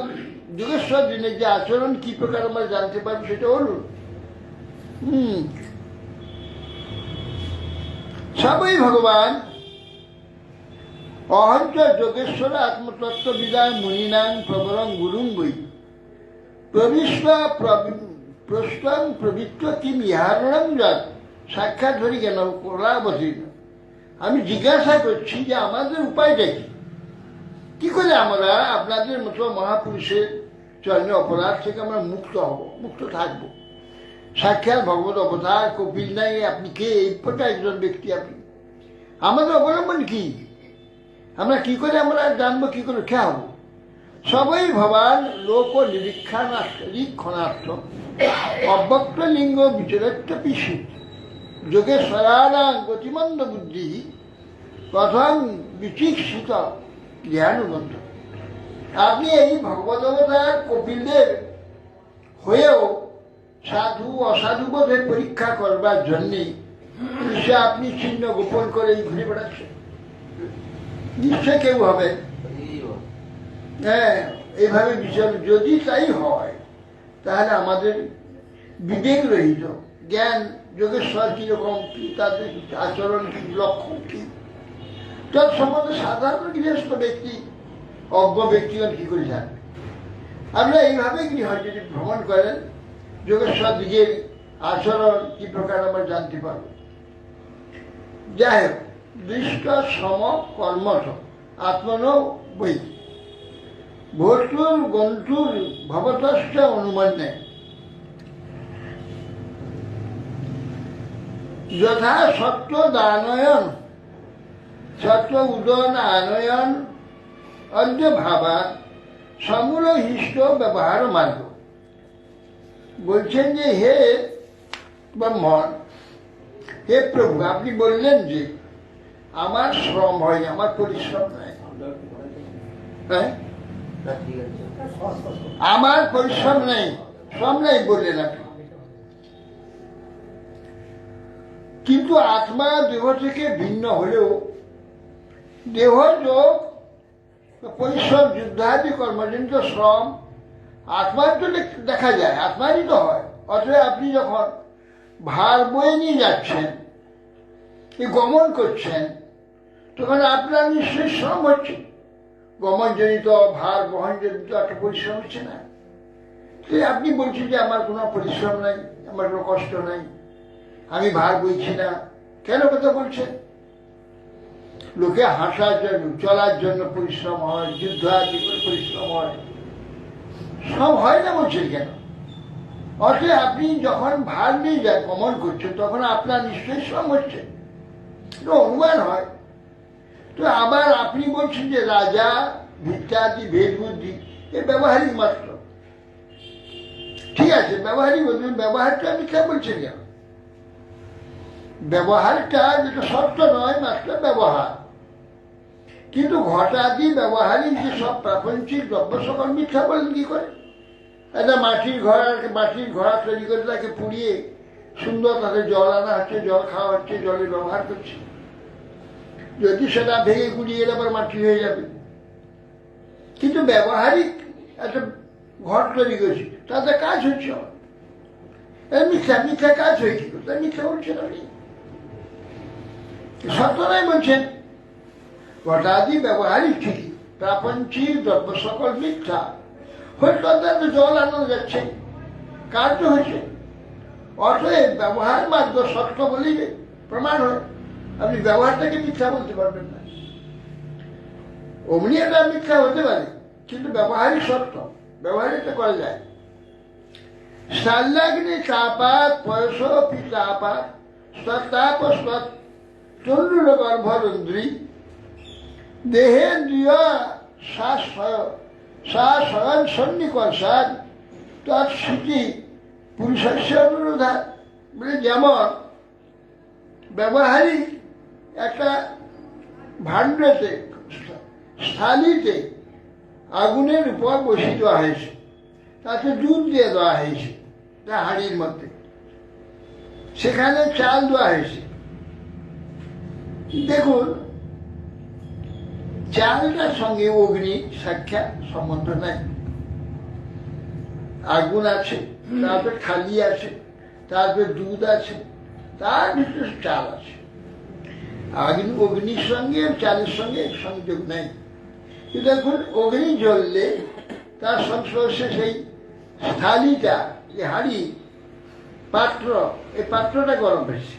যোগেশ্বর দিনের যে আচরণ কি প্রকার আমরা জানতে পারবো সেটা বলুন। সবই ভগবান অহঞ্চ যোগেশ্বর আত্মতত্ত্ববিদায় মুনিনাং প্রবরং গুরুং বই প্রবিষ্টং প্রবৃত্ত কিম ইহারণং যৎ সাক্ষাৎ ধরি কেন কোলাবতীর্ণ। আমি জিজ্ঞাসা করছি যে আমাদের উপায়টা কি করে আমরা আপনাদের মতো মহাপুরুষের চরণে অপরাধ থেকে আমরা মুক্ত হব, মুক্ত থাকবো। সাক্ষাৎ ভগবত অবতার কপিল নাই, আপনি কে? এই প্রকার একজন ব্যক্তি আপনি। আমাদের অবলম্বন কি? আমরা কি করে আমরা জানবো, কি করে খেয়া হবো? সবই ভবান লোক নিরীক্ষণার্থ অব্যক্ত লিঙ্গ বিচরত্ব পিসি যোগেশ্বরানাং গতিমন্দ বুদ্ধি কথং বিচিক্ষিত জ্ঞানবন্ধ। আপনি এই ভগবত অবতার কপিলদেব হয়েও সাধু অসাধু বোধের পরীক্ষা করবার জন্যে আপনি চিহ্ন গোপন করে ঘুরে বেড়াচ্ছেন। নিশ্চয় কেউ হবে, হ্যাঁ, এইভাবে বিচার যদি তাই হয় তাহলে আমাদের বিবেক রহিত জ্ঞান যোগেশ্বর কিরকম, কি তাদের আচরণ কি, লক্ষণ কি, তার সম্বন্ধে সাধারণ গৃহস্থ ব্যক্তি অজ্ঞ ব্যক্তিগণ কি করে জানবে? আমরা এইভাবে গৃহ যদি ভ্রমণ করেন যোগেশ্বর দিকের আচরণ কি প্রকার আমরা জানতে পারব। যাই হোক, দৃষ্ট সম কর্মঠ আত্মন বই ভর্তুর গন্তুর ভবতশ্চ অনুমান নেয় যথা সত্য দানয়ন সত্য উদন আনয়ন অদ্য ভাবা সমূল হিষ্ট ব্যবহার মার্গ। বলছেন যে হে ব্রহ্মণ, হে প্রভু, আপনি বললেন যে আমার শ্রম হয়, আমার পরিশ্রম নাই, হ্যাঁ, আমার পরিশ্রম নেই, শ্রম নেই বললেন আপনি, কিন্তু আত্মা দেহ থেকে ভিন্ন হলেও দেহ যোগ পরিশ্রম যুদ্ধাদি কর্মজনিত শ্রম আত্মার তো দেখা যায়, আত্মারই তো হয়। অথবা আপনি যখন ভার বয়ে নিয়ে যাচ্ছেন, গমন করছেন, তখন আপনার নিশ্চয়ই শ্রম হচ্ছে। গমনজনিত ভার বহনজনিত একটা পরিশ্রম হচ্ছে না? আপনি বলছেন যে আমার কোনো পরিশ্রম নাই, আমার কোনো কষ্ট নাই, আমি ভার বইছি না, কেন কথা বলছেন? লোকে হাসার জন্য, চলার জন্য পরিশ্রম হয়, যুদ্ধ আদি করে পরিশ্রম হয়, সব হয় না বলছেন কেন? অর্থাৎ আপনি যখন ভার নিয়ে যায় গমন করছেন তখন আপনার নিশ্চয়ই শ্রম হচ্ছে, অনুমান হয়। তো আবার আপনি বলছেন যে রাজা ভিত্তাদি ভেদ বুদ্ধি এ ব্যবহারিক মাত্র। ঠিক আছে, ব্যবহারিক বলছেন, ব্যবহারটা আপনি কে বলছেন কেন? ব্যবহারটা যেটা সত্য নয়, মাত্র ব্যবহার। কিন্তু ঘটাদি ব্যবহারিক যে সব প্রাপঞ্চিক দ্রব্য সকল মিথ্যা বলেন কি করে? একটা মাটির ঘোড়া তৈরি করে তাকে পুড়িয়ে সুন্দর তাতে জল আনা হচ্ছে, জল খাওয়া হচ্ছে, জলের ব্যবহার করছে। যদি সেটা ভেঙে গুড়িয়ে এলে আবার মাটি হয়ে যাবে। কিন্তু ব্যবহারিক একটা ঘর তৈরি করেছি, তাতে কাজ হচ্ছে, মিথ্যা মিথ্যা কাজ হয়েছে, তাই মিথ্যা বলছেন আপনি, সত্য নয় বলছেন। ঘটাদি ব্যবহারিক ঠিকই, প্রাপঞ্চিক দ্রব্য সকল মিথ্যা হয়তো তাতে জল আনানো যাচ্ছে, কার্য হয়েছে। অতএব ব্যবহার মার্গ সত্য বলেই প্রমাণ হয়। আপনি ব্যবহারটাকে মিথ্যা বলতে পারবেন না। অমনি এটা মিথ্যা হতে পারে, কিন্তু ব্যবহারই সত্য, ব্যবহারিকটা করা যায়। সাল্লাগ্নি চাপাত পয়স পিতাপাত সত্তাপ সৎ তরুণ গর্ভরন্দ্রী দেহেন্দ্রিয় স্বয়ং সন্নিকর্ষাদ তৎস্মৃতি পুরুষস্য অনুরোধা। মানে যেমন ব্যবহারিক একটা ভাণ্ডতে স্থালিতে আগুনের উপর বসিয়ে দেওয়া হয়েছে, তাতে দুধ দিয়ে দেওয়া হয়েছে তা হাঁড়ির মধ্যে, সেখানে চাল দেওয়া হয়েছে। দেখুন, চালটার সঙ্গে অগ্নি সাক্ষাৎ সম্বন্ধ নাই। আগুন আছে, তারপরে থালি আছে, তারপরে দুধ আছে, তার ভিতরে চাল আছে। অগ্নির সঙ্গে চালের সঙ্গে সংযোগ নাই। কিন্তু এখন অগ্নি জ্বললে তার সংস্পর্শে সেই থালিটা, যে হাঁড়ি, পাত্র, এই পাত্রটা গরম হয়েছে।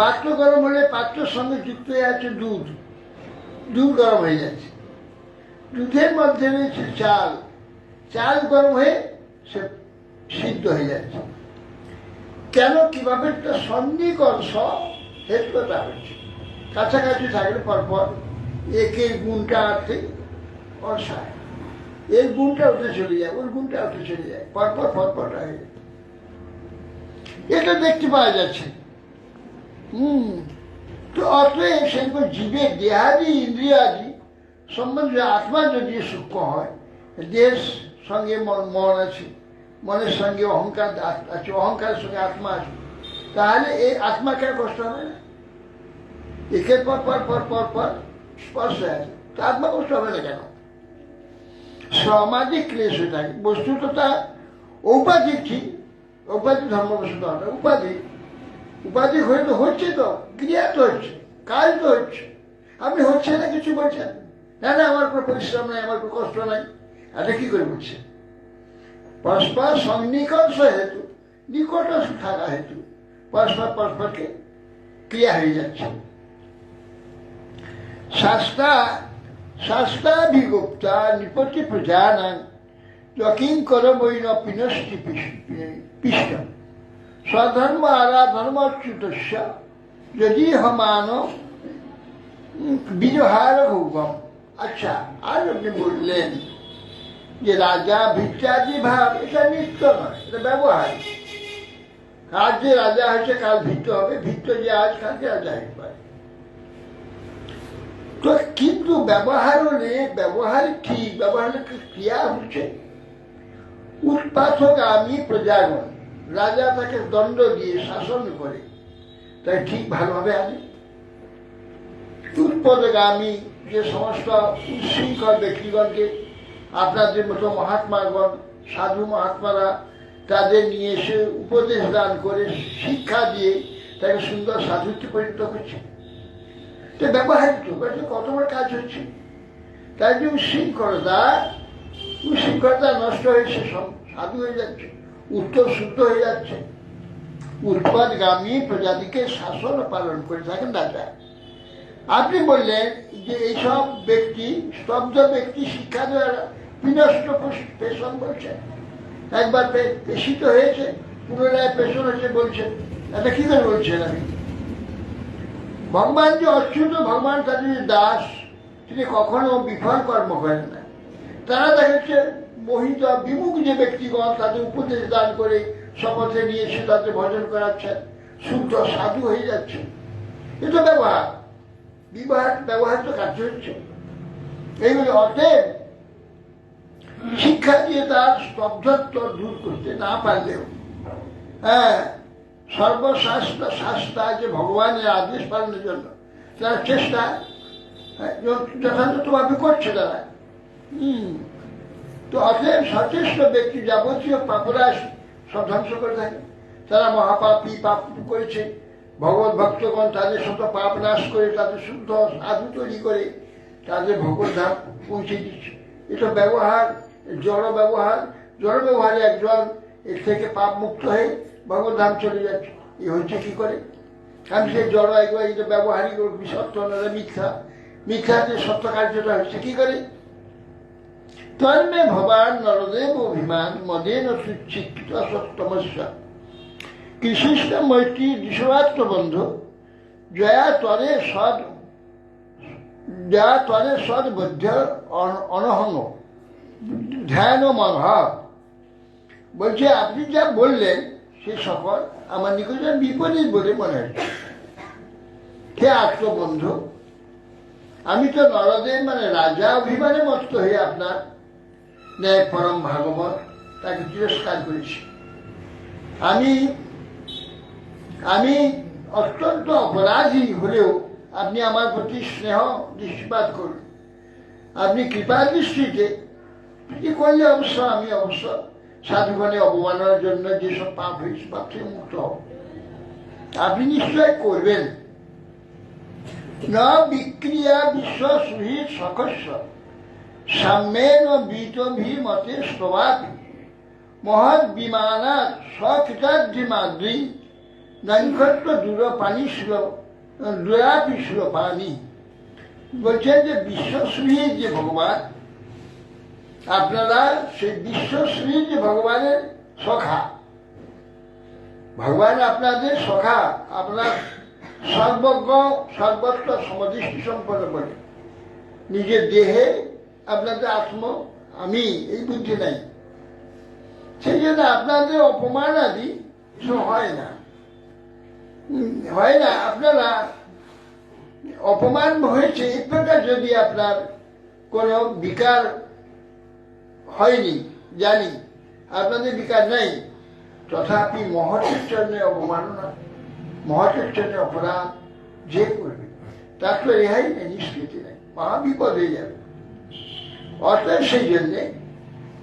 পাত্র গরম হলে পাত্রের সঙ্গে যুক্ত হয়ে আছে দুধ, দুধ গরম হয়ে যাচ্ছে। দুধের মধ্যে রয়েছে চাল, চাল গরম হয়ে সে সিদ্ধ হয়ে যাচ্ছে। কেন, কিভাবে সন্নিকর্ষ হেতুটা হচ্ছে। কাছাকাছি থাকলে পরপর একের গুণটা আর্থে অসায়, এর গুণটা উঠে চলে যায়, ওর গুণটা উঠে চলে যায়, পরপর পরপরটা হয়ে যায়। এটা দেখতে পাওয়া যাচ্ছে। তো অতএব সেরকম জীবের দেহাদি ইন্দ্রিয়াদি সম্বন্ধে আত্মা যদি সূক্ষ্ম হয়, দেহের সঙ্গে মন আছে, মনের সঙ্গে অহংকার আছে, অহংকারের সঙ্গে আত্মা আছে, তাহলে এই আত্মাকে কষ্ট হবে না। একের পর পর পর পর পর স্পর্শ আছে, তো আত্মা কষ্ট হবে না কেন? সামাজিক ক্লেশ হয়ে থাকে। বস্তুত তা ঔপাধিক, ঠিক ঔপাধিক ধর্মবস্তুত হবে, উপাধি উপাধি হয়ে তো হচ্ছে, তো ক্রিয়া তো হচ্ছে, কাজ তো হচ্ছে। আপনি হচ্ছে না কিছু বলছেন, না না আমার কোনো পরিশ্রম নাই, আমার কোনো কষ্ট নাই, এটা কি করে বলছে? পরস্পর সন্নিকর্ষ হেতু, নিকট থাকা হেতু পরস্পর পরস্পরকে ক্রিয়া হয়ে যাচ্ছে। শাস্ত্রাভিগুপ্তা নিপতি প্রজানাং যকিঙ্কর বৈন পিনষ্টি পিষ্টম স্বধর্ম আরাধর্মচ্যুতস্য যদি হমান বিজহার ভৌগম। আচ্ছা, আর আপনি বললেন যে রাজা ভিত্তাদি ভাব, এটা নিত্য নয়, এটা ব্যবহার। আজ যে রাজা হয়েছে কাল ভিত্ত হবে, ভিত্ত যে আজ কালকে রাজা হতে পারে। তো কিন্তু ব্যবহার হলে ব্যবহার ঠিক, ব্যবহার ক্রিয়া হচ্ছে। উৎপাতগামী প্রজাগণ, রাজা তাকে দণ্ড দিয়ে শাসন করে, তাই ঠিক ভালোভাবে আনে। উৎপদগামী যে সমস্ত উচ্ছৃঙ্খল ব্যক্তিগণকে আপনাদের মতো মহাত্মাগণ, সাধু মহাত্মারা তাদের নিয়ে এসে উপদেশ দান করে, শিক্ষা দিয়ে তাকে সুন্দর সাধুত্বে পরিণত করছে। তো ব্যবহার তো কত বড় কাজ হচ্ছে। তাই যে উশৃঙ্খলতা নষ্ট হয়েছে, সব সাধু হয়ে যাচ্ছে, উত্তর শুদ্ধ হয়ে যাচ্ছে। উৎপাদগামী প্রজাতিকে শাসন পালন করে থাকেন রাজা। আপনি বললেন যে এইসব ব্যক্তি, স্তব্ধ ব্যক্তি শিক্ষা দেওয়ার বিনষ্ট পেশন বলছেন। একবার পেশিত হয়েছে, পুনরায় পেশন হয়েছে বলছেন, এটা কি করে বলছেন? আমি ভগবান যে অচ্যুত, ভগবান তাদের দাস, তিনি কখনো বিফল কর্ম করেন না। তারা দেখাচ্ছে মোহিত বিমুখ যে ব্যক্তিগণ, তাদের উপদেশ দান করে শপথে নিয়ে এসে তাদের ভজন করাচ্ছেন, শুদ্ধ সাধু হয়ে যাচ্ছে। এটা ব্যবহার, ব্যবহার তো কার্য হচ্ছে। এইগুলি অতএব শিক্ষা দিয়ে তার স্তব্ধত্ব দূর করতে না পারলেও, শাস্ত্রা যে ভগবানের আদেশ পালনের জন্য তারা চেষ্টা যথাযথভাবে করছে তারা। তো অতএব সচেষ্ট ব্যক্তি যাবতীয় পাপরাশ সব ধ্বংস করে থাকে। তারা মহাপাপী, পাপ করেছে, ভগবত ভক্তগণ তাদের শত পাপ নাশ করে তাদের শুদ্ধ সাধু তৈরি করে তাদের ভগবত ধাম পৌঁছে দিচ্ছে। এটা ব্যবহার, জড় ব্যবহার। জড় ব্যবহারে একজন এর থেকে পাপ মুক্ত হয়ে ভগবত ধাম চলে যাচ্ছে। এ হচ্ছে কি করে? আমি সেই জড় একবার এটা ব্যবহারিক সত্য মিথ্যা, মিথ্যাতে সত্য কার্যটা হচ্ছে কি করে? তন্মে ভবান নরদেব অভিমান মদেন সুচ্ছিত সত্যমস্যা কৃষিষ্ঠ মৈত্রী দিশবাত্মবন্ধ জয়া তরে সদ বদ্ধ অনহঙ্গ ধ্যান ও মনোভাব। বলছে আপনি যা বললেন সে সকল আমার নিকট বিপরীত বলে মনে হচ্ছে। হে আত্মবন্ধু, আমি তো নরদেব মানে রাজা অভিমানে মত্ত হয়ে আপনার ন্যায় পরম ভাগবত তাকে তিরস্কার করেছি। আমি আমি অত্যন্ত অপরাধী হলেও আপনি আমার প্রতি স্নেহ দৃষ্টিপাত করুন। আপনি কৃপা দৃষ্টিতে কি করলে অবশ্য আমি অবশ্য সাধুগণে অবমাননার জন্য যেসব পাপ হয়েছে পাপ থেকে মুক্ত হব। আপনি নিশ্চয় করবেন। না বিক্রিয়া বিশ্ব সুহৃদ সখস্য সাম্যেন বীতভি মতে স্তবাপি মহৎ বিমানাৎ স্বকৃতার্ধি মাদ্রি নৈকট্য দূর পানি দূরাপি পানি। বলছেন যে বিশ্বশ্রী যে ভগবান, আপনারা সেই বিশ্বশ্রী যে ভগবানের সখা, ভগবান আপনাদের সখা, আপনার সর্বজ্ঞ সর্বত্র সমদৃষ্টি সম্পন্ন করে। নিজের দেহে আপনাদের আত্ম আমি এই বুদ্ধি নাই, সেই জন্য আপনাদের অপমান আদি হয় না, হয় না। আপনারা অপমান হয়েছে এই প্রকার যদি আপনার কোনো বিকার হয়নি, জানি আপনাদের বিকার নেই, তথাপি মহতের জন্য অবমাননা, মহতের জন্য অপরাধ যে করবে তার তো রেহাই নেই, নিষ্কৃতি নেই, মহাবিপদ হয়ে যাবে। অতএব সেই জন্যে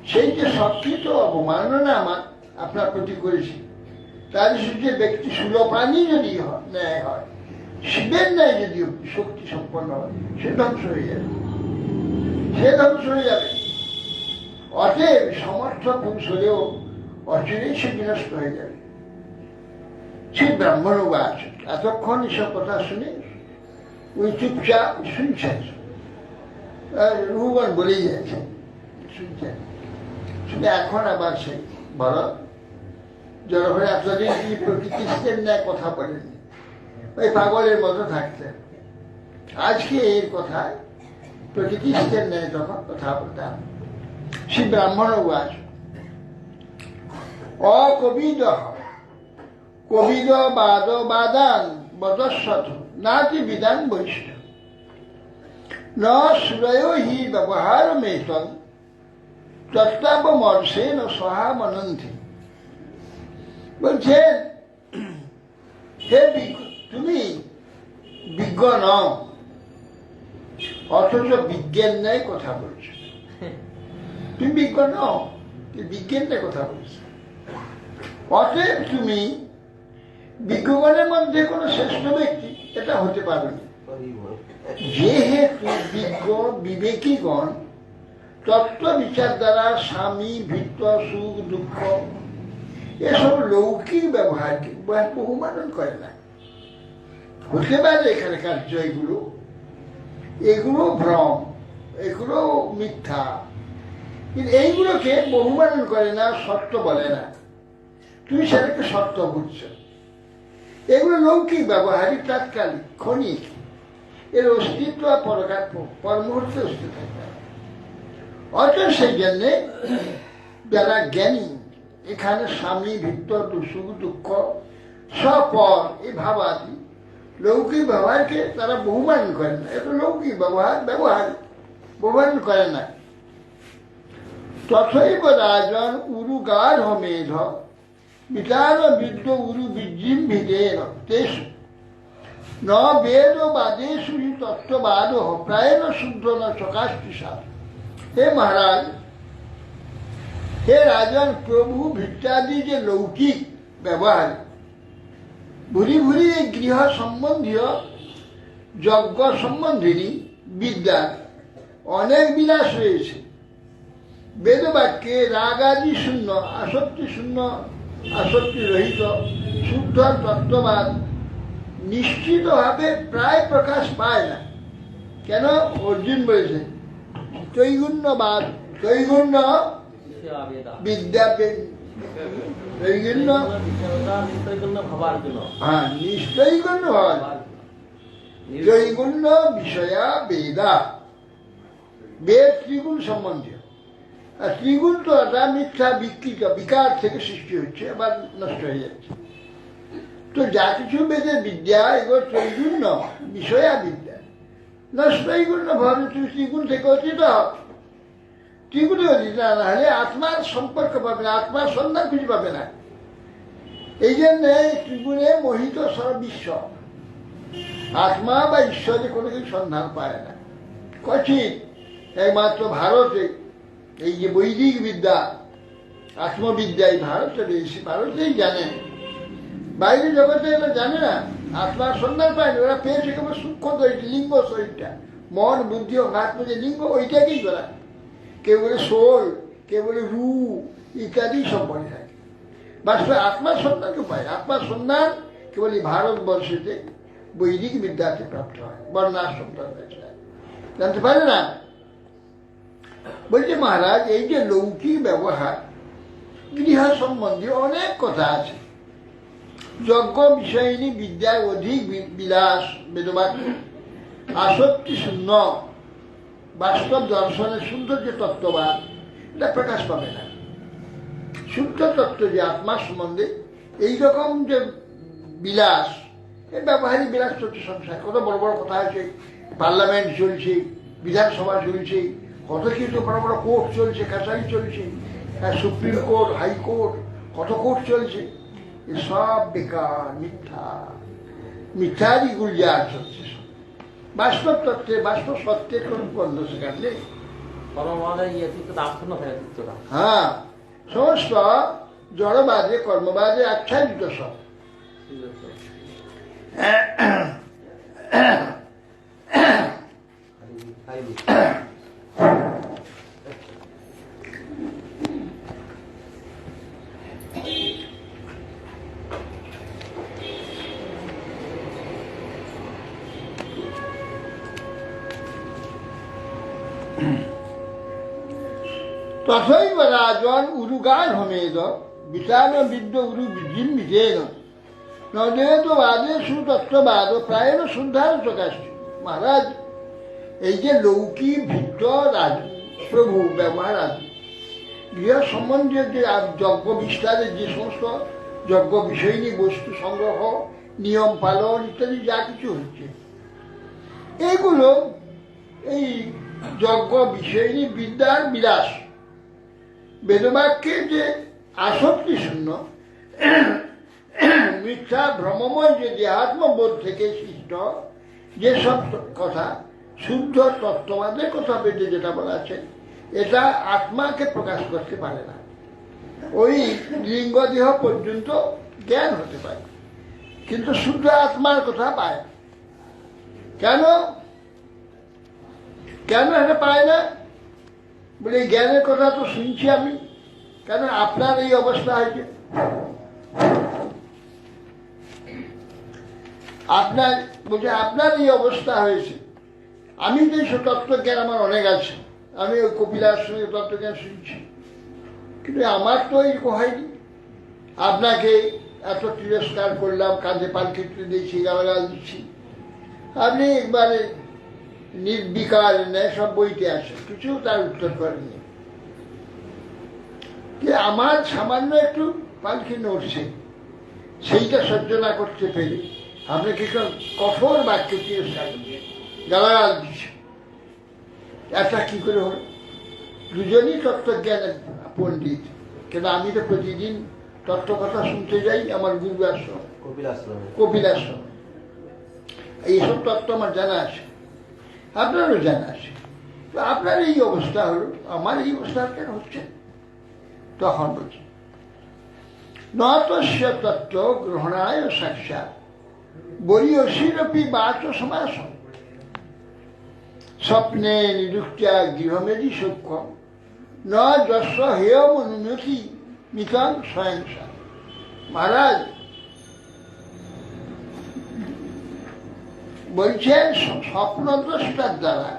সেই যে সৎকৃত অবমাননা আমার আপনার প্রতি করেছি, তার যে ব্যক্তি সুলপানি যদি ন্যায় হয়, শিবের ন্যায় যদি শক্তি সম্পন্ন হয়, সে ধ্বংস হয়ে যাবে, সে ধ্বংস হয়ে যাবে। অতএব সমর্থ পুরুষ হলেও অচিরেই সে বিনষ্ট হয়ে যাবে। সে ব্রাহ্মণ বাস এতক্ষণ এসব কথা শুনে ওই চুপচাপ শুনছেন, রুবন বলেই যাচ্ছে, শুনছেন। শুনে এখন আবার সেই বড় জড় হয়ে এতদিন কি প্রকৃতিস্থের ন্যায় কথা বলেননি, ওই পাগলের মতো থাকতেন। আজকে এর কথায় প্রকৃতিস্থের ন্যায় তখন কথা বলতাম। সে ব্রাহ্মণ বাস অকবিদ কবিদ বাদ বাদান বদস্বত নাতি বিধান বৈষ্ণব ন শ্রয় হি ব্যবহার মেতন তত্তাব মর্ষেন সহা মনন্থী। বলছেন হে তুমি বিজ্ঞ নও, অথচ বিজ্ঞান নেই কথা বলছো। তুমি বিজ্ঞ নও, বিজ্ঞান নেই কথা বলছো। অতএব তুমি বিজ্ঞগণের মধ্যে কোন শ্রেষ্ঠ ব্যক্তি এটা হতে পারবে না। যেহেতু বিজ্ঞ বিবেকীগণ তত্ত্ব বিচার দ্বারা স্বামী ভৃত্য সুখ দুঃখ এসব লৌকিক ব্যবহারকে বহুমানন করে না। হতে পারে এখানে কার্য এগুলো ভ্রম, এগুলো মিথ্যা, কিন্তু এইগুলোকে বহুমানন করে না, সত্য বলে না। তুমি সেটাকে সত্য বুঝছো। এগুলো লৌকিক ব্যবহারিক, তাৎকালিক, ক্ষণিক, এর অস্তিত্ব পর মুহূর্তে অস্তিত্ব থাকে। অতএব সেই জন্যে যারা জ্ঞানী এখানে স্বামী ভৃত্য সুখ দুঃখ স্বপর এই ভাবাদি লৌকিক ব্যবহারকে তারা বহুমান করে না। এটা লৌকিক বহুমান করে না। তথৈব রাজন উরুগাঢ় মেধ বিতার বৃদ্ধ উরু বিজৃম্ভিতেন তেষু ন বেদ বাদেশু তত্ত্ববাদ প্রায়ণ শুদ্ধ ন চকাষ্টিসা। হে মহারাজ, হে রাজন, প্রভু ভৃত্যাদি যে লৌকিক ব্যবহার, ভুরি ভুরি এই গৃহ সম্বন্ধীয় যজ্ঞ সম্বন্ধিনী বিদ্যার অনেক বিলাস রয়েছে। বেদবাক্যে রাগাদি শূন্য, আসক্তি রহিত শুদ্ধ তত্ত্ববাদ নিশ্চিতভাবে প্রায় প্রকাশ পায় না। কেন? অর্জুন বলেছেন ত্রৈগুণ্যবাদ, ত্রৈগুণ্য বিদ্যা, ত্রৈগুণ্য নিশ্চৈগুণ্য ভাব, ত্রৈগুণ্য বিষয়া বেদা, বেদ ত্রিগুণ সম্বন্ধীয়। আর ত্রিগুণ তো একটা মিথ্যা বিকৃত বিকার থেকে সৃষ্টি হচ্ছে, আবার নষ্ট হয়ে যাচ্ছে। তো যা কিছু বেদের বিদ্যা এগুলো ত্রৈগুণ্য বিষয়া বিদ্যা, নষ্টৈগুণ্য ভাবে তুমি ত্রিগুণ থেকে অতীত হোক। ত্রিগুণে অতীত না হলে আত্মার সম্পর্ক পাবে না, আত্মার সন্ধান খুঁজে পাবে না। এই জন্যে ত্রিগুণে মোহিত সারা বিশ্ব। আত্মা বা ঈশ্বরে কোনো কিছু সন্ধান পায় না, কঠিন। একমাত্র ভারতে এই যে বৈদিক বিদ্যা, আত্মবিদ্যা, এই ভারতে বেশি, ভারতেই জানে। বাইরে জগতে এরা জানে না, আত্মার সন্ধান পায়নি। ওরা পেয়েছে কেবল সূক্ষ্ম শরীর, লিঙ্গ শরীরটা, মন বুদ্ধি ও আত্ম যে লিঙ্গ, ওইটাকেই করা। কেউ বলে সোল, কেউ বলে রু ইত্যাদি সব বলে থাকে। বাস্তবে আত্মার সন্ধানকে পায়। আত্মার সন্ধান কেবল এই ভারতবর্ষেতে বৈদিক বিদ্যাতে প্রাপ্ত হয়, বর্ণাশ্রম জানতে পারে না। বলছে মহারাজ, এই যে লৌকিক ব্যবহার, গৃহ সম্বন্ধে অনেক কথা আছে। যজ্ঞ বিষয়িনী বিদ্যার অধিক বিলাস বেদবাক্য, আসক্তি শূন্য বাস্তব দর্শনের সুন্দর যে তত্ত্ববাদ, এটা প্রকাশ পাবে না। শুদ্ধ তত্ত্ব যে আত্মার সম্বন্ধে এইরকম যে বিলাস, এই ব্যবহারিক বিলাস চলছে সংসার। কত বড় বড় কথা আছে, পার্লামেন্ট চলছে, বিধানসভা চলছে, কত কিছু বড় বড় কোর্ট চলছে, কাছারি চলছে, সুপ্রিম কোর্ট, হাইকোর্ট, কত কোর্ট চলছে। সব বেকার, মিথ্যা, মিথ্যাদি গুলজার চলছে। বাস্তব তত্ত্বে, বাস্তব সত্যের কোন বন্ধ সেখানে নেই। হ্যাঁ, সমস্ত জড়বাদে, কর্মবাদে আচ্ছাদিত সব। তথৈব রাজন উরুগান হমেদ বিচার বিদ্য উরু বিধিম বিধেন নদেত বাদে সুতত্ত্ববাদ প্রায়ণ শুদ্ধার প্রকাশ। মহারাজ, এই যে লৌকিক ভিত্ত রাজ প্রভু ব্যবহার আছে, গৃহ সম্বন্ধে যে যজ্ঞ বিস্তারের যে সমস্ত যজ্ঞ বিষয়ী বস্তু সংগ্রহ, নিয়ম পালন ইত্যাদি যা কিছু হচ্ছে, এইগুলো এই যজ্ঞ বিষয়ী বিদ্যার বিলাস, বেদবাক্যের যে আসক্তি শূন্য মিথ্যা ভ্রমময় যে দেহাত্মবোধ থেকে সৃষ্ট যেসব কথা, শুদ্ধ তত্ত্ববাদের কথা বেদে যেটা বলা আছে, এটা আত্মাকে প্রকাশ করতে পারে না। ওই লিঙ্গদেহ পর্যন্ত জ্ঞান হতে পারে, কিন্তু শুদ্ধ আত্মার কথা পায়। কেন কেন এটা পায় না? বলে জ্ঞানের কথা তো শুনছি আমি, কেন আপনার এই অবস্থা হয়েছে, আপনার বলছে আপনার এই অবস্থা হয়েছে। আমি যে তত্ত্বজ্ঞান আমার অনেক আছে, আমি ওই কপিলার সঙ্গে তত্ত্বজ্ঞান শুনছি, কিন্তু আমার তো এরকম হয়নি। আপনাকে এত তিরস্কার করলাম, কাঁধে পালকি দিয়েছি, গালাগাল দিচ্ছি, আপনি একবারে নির্বিকার নেয় সব বইতে আসে, কিছু তার উত্তর করেননি। যে আমার সামান্য একটু পালকি নড়ছে, সেইটা সহ্য না করতে পেরে আপনি কি কঠোর বাক্য তিরস্কার করছেন, গালাগাল দিচ্ছে। এটা কি করে হল? দুজনই তত্ত্বজ্ঞানের পণ্ডিত, কিন্তু আমি তো প্রতিদিন তত্ত্ব কথা শুনতে যাই আমার গুরু আশ্রম, কপিলাশ্রম। এইসব তত্ত্ব আমার জানা আছে, আপনারও জানা আছে। তো আপনার এই অবস্থা হলো, আমার এই অবস্থা কেন হচ্ছে? তখন বলছি নতস্য তত্ত্ব গ্রহণায় সাক্ষাৎ বরিয়সীরপি বাচ সমাস স্বপ্নে নিযুক্তা গৃহমেধি সূক্ষ্ম ন যস্য হেয় মনুমতি মিতং স্বয়ংসা। মহারাজ বলছেন স্বপ্নদ্রষ্টার দ্বারা,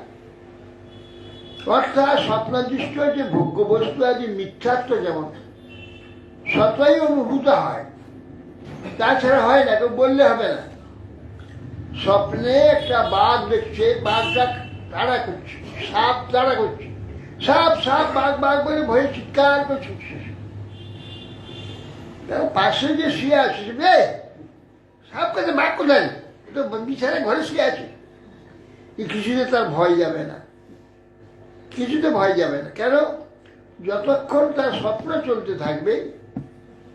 অর্থাৎ স্বপ্নদৃষ্ট যে ভোগ্য বস্তু আদি মিথ্যাত্ব যেমন সতই অনুভূত হয়, তাছাড়া হয় না, কেউ বললে হবে না। স্বপ্নে একটা বাঘ দেখছে, বাঘটা তাড়া করছে, সাপ তাড়া করছে, সাপ সাপ বাঘ বাঘ বলে ভয়ে চিৎকার করে ছুটছে। পাশে যে শুয়ে আছে, সাপ কাছে বাঘ কোথায়, তো বিছানায় ঘরে শুয়ে আছে, কিছুতে তার ভয় যাবে না, কিছুতে ভয় যাবে না। কেন? যতক্ষণ তার স্বপ্ন চলতে থাকবে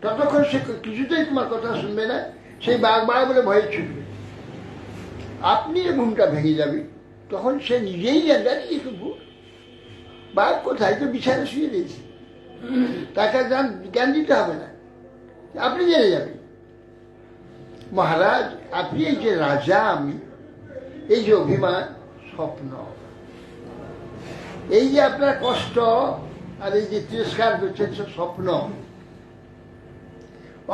ততক্ষণ সে কিছুতেই তোমার কথা শুনবে না, সেই বাঘ বাঘ বলে ভয়ে ছুটবে। আপনি যে ঘুমটা ভেঙে যাবে, তখন সে নিজেই জানবে একটু ভুল, বাঘ কোথায়, তো বিছানা শুয়ে দিয়েছে, তাকে জ্ঞান দিতে হবে না, আপনি জেনে যাবেন। মহারাজ, আপনি এই যে রাজা, আমি এই যে অভিমান স্বপ্ন, এই যে আপনার কষ্ট আর এই যে তিরস্কার করছেন সব স্বপ্ন।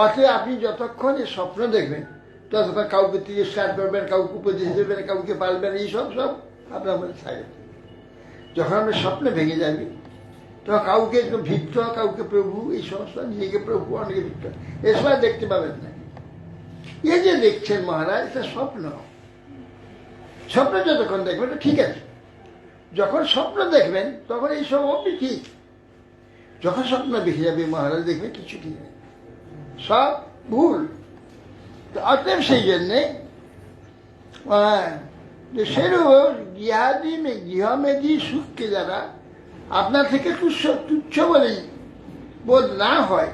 অতএব আপনি যতক্ষণ এই স্বপ্ন দেখবেন ততক্ষণ কাউকে তিরস্কার করবেন, কাউকে উপদেশ দেবেন, কাউকে পালবেন, এইসব সব আপনার মধ্যে থাকে। যখন আপনার স্বপ্ন ভেঙে যাবে তখন কাউকে ভিত্ত, কাউকে প্রভু, এই সমস্ত নিজেকে প্রভু, অনেকে ভিত্ত, এসব দেখতে পাবেন না। এই যে দেখছেন মহারাজ, এটা স্বপ্ন। স্বপ্ন যতক্ষণ দেখবেন তো ঠিক আছে, যখন স্বপ্ন দেখবেন তখন এই সব অপনি ঠিক। যখন স্বপ্ন দেখে যাবে মহারাজ, দেখবেন কিছু ঠিক নেই, সব ভুল। অতএব সেই জন্যে সেরূপ গৃহমেধি সুখকে যারা আপনার থেকে তুচ্ছ বলেই বোধ না হয়,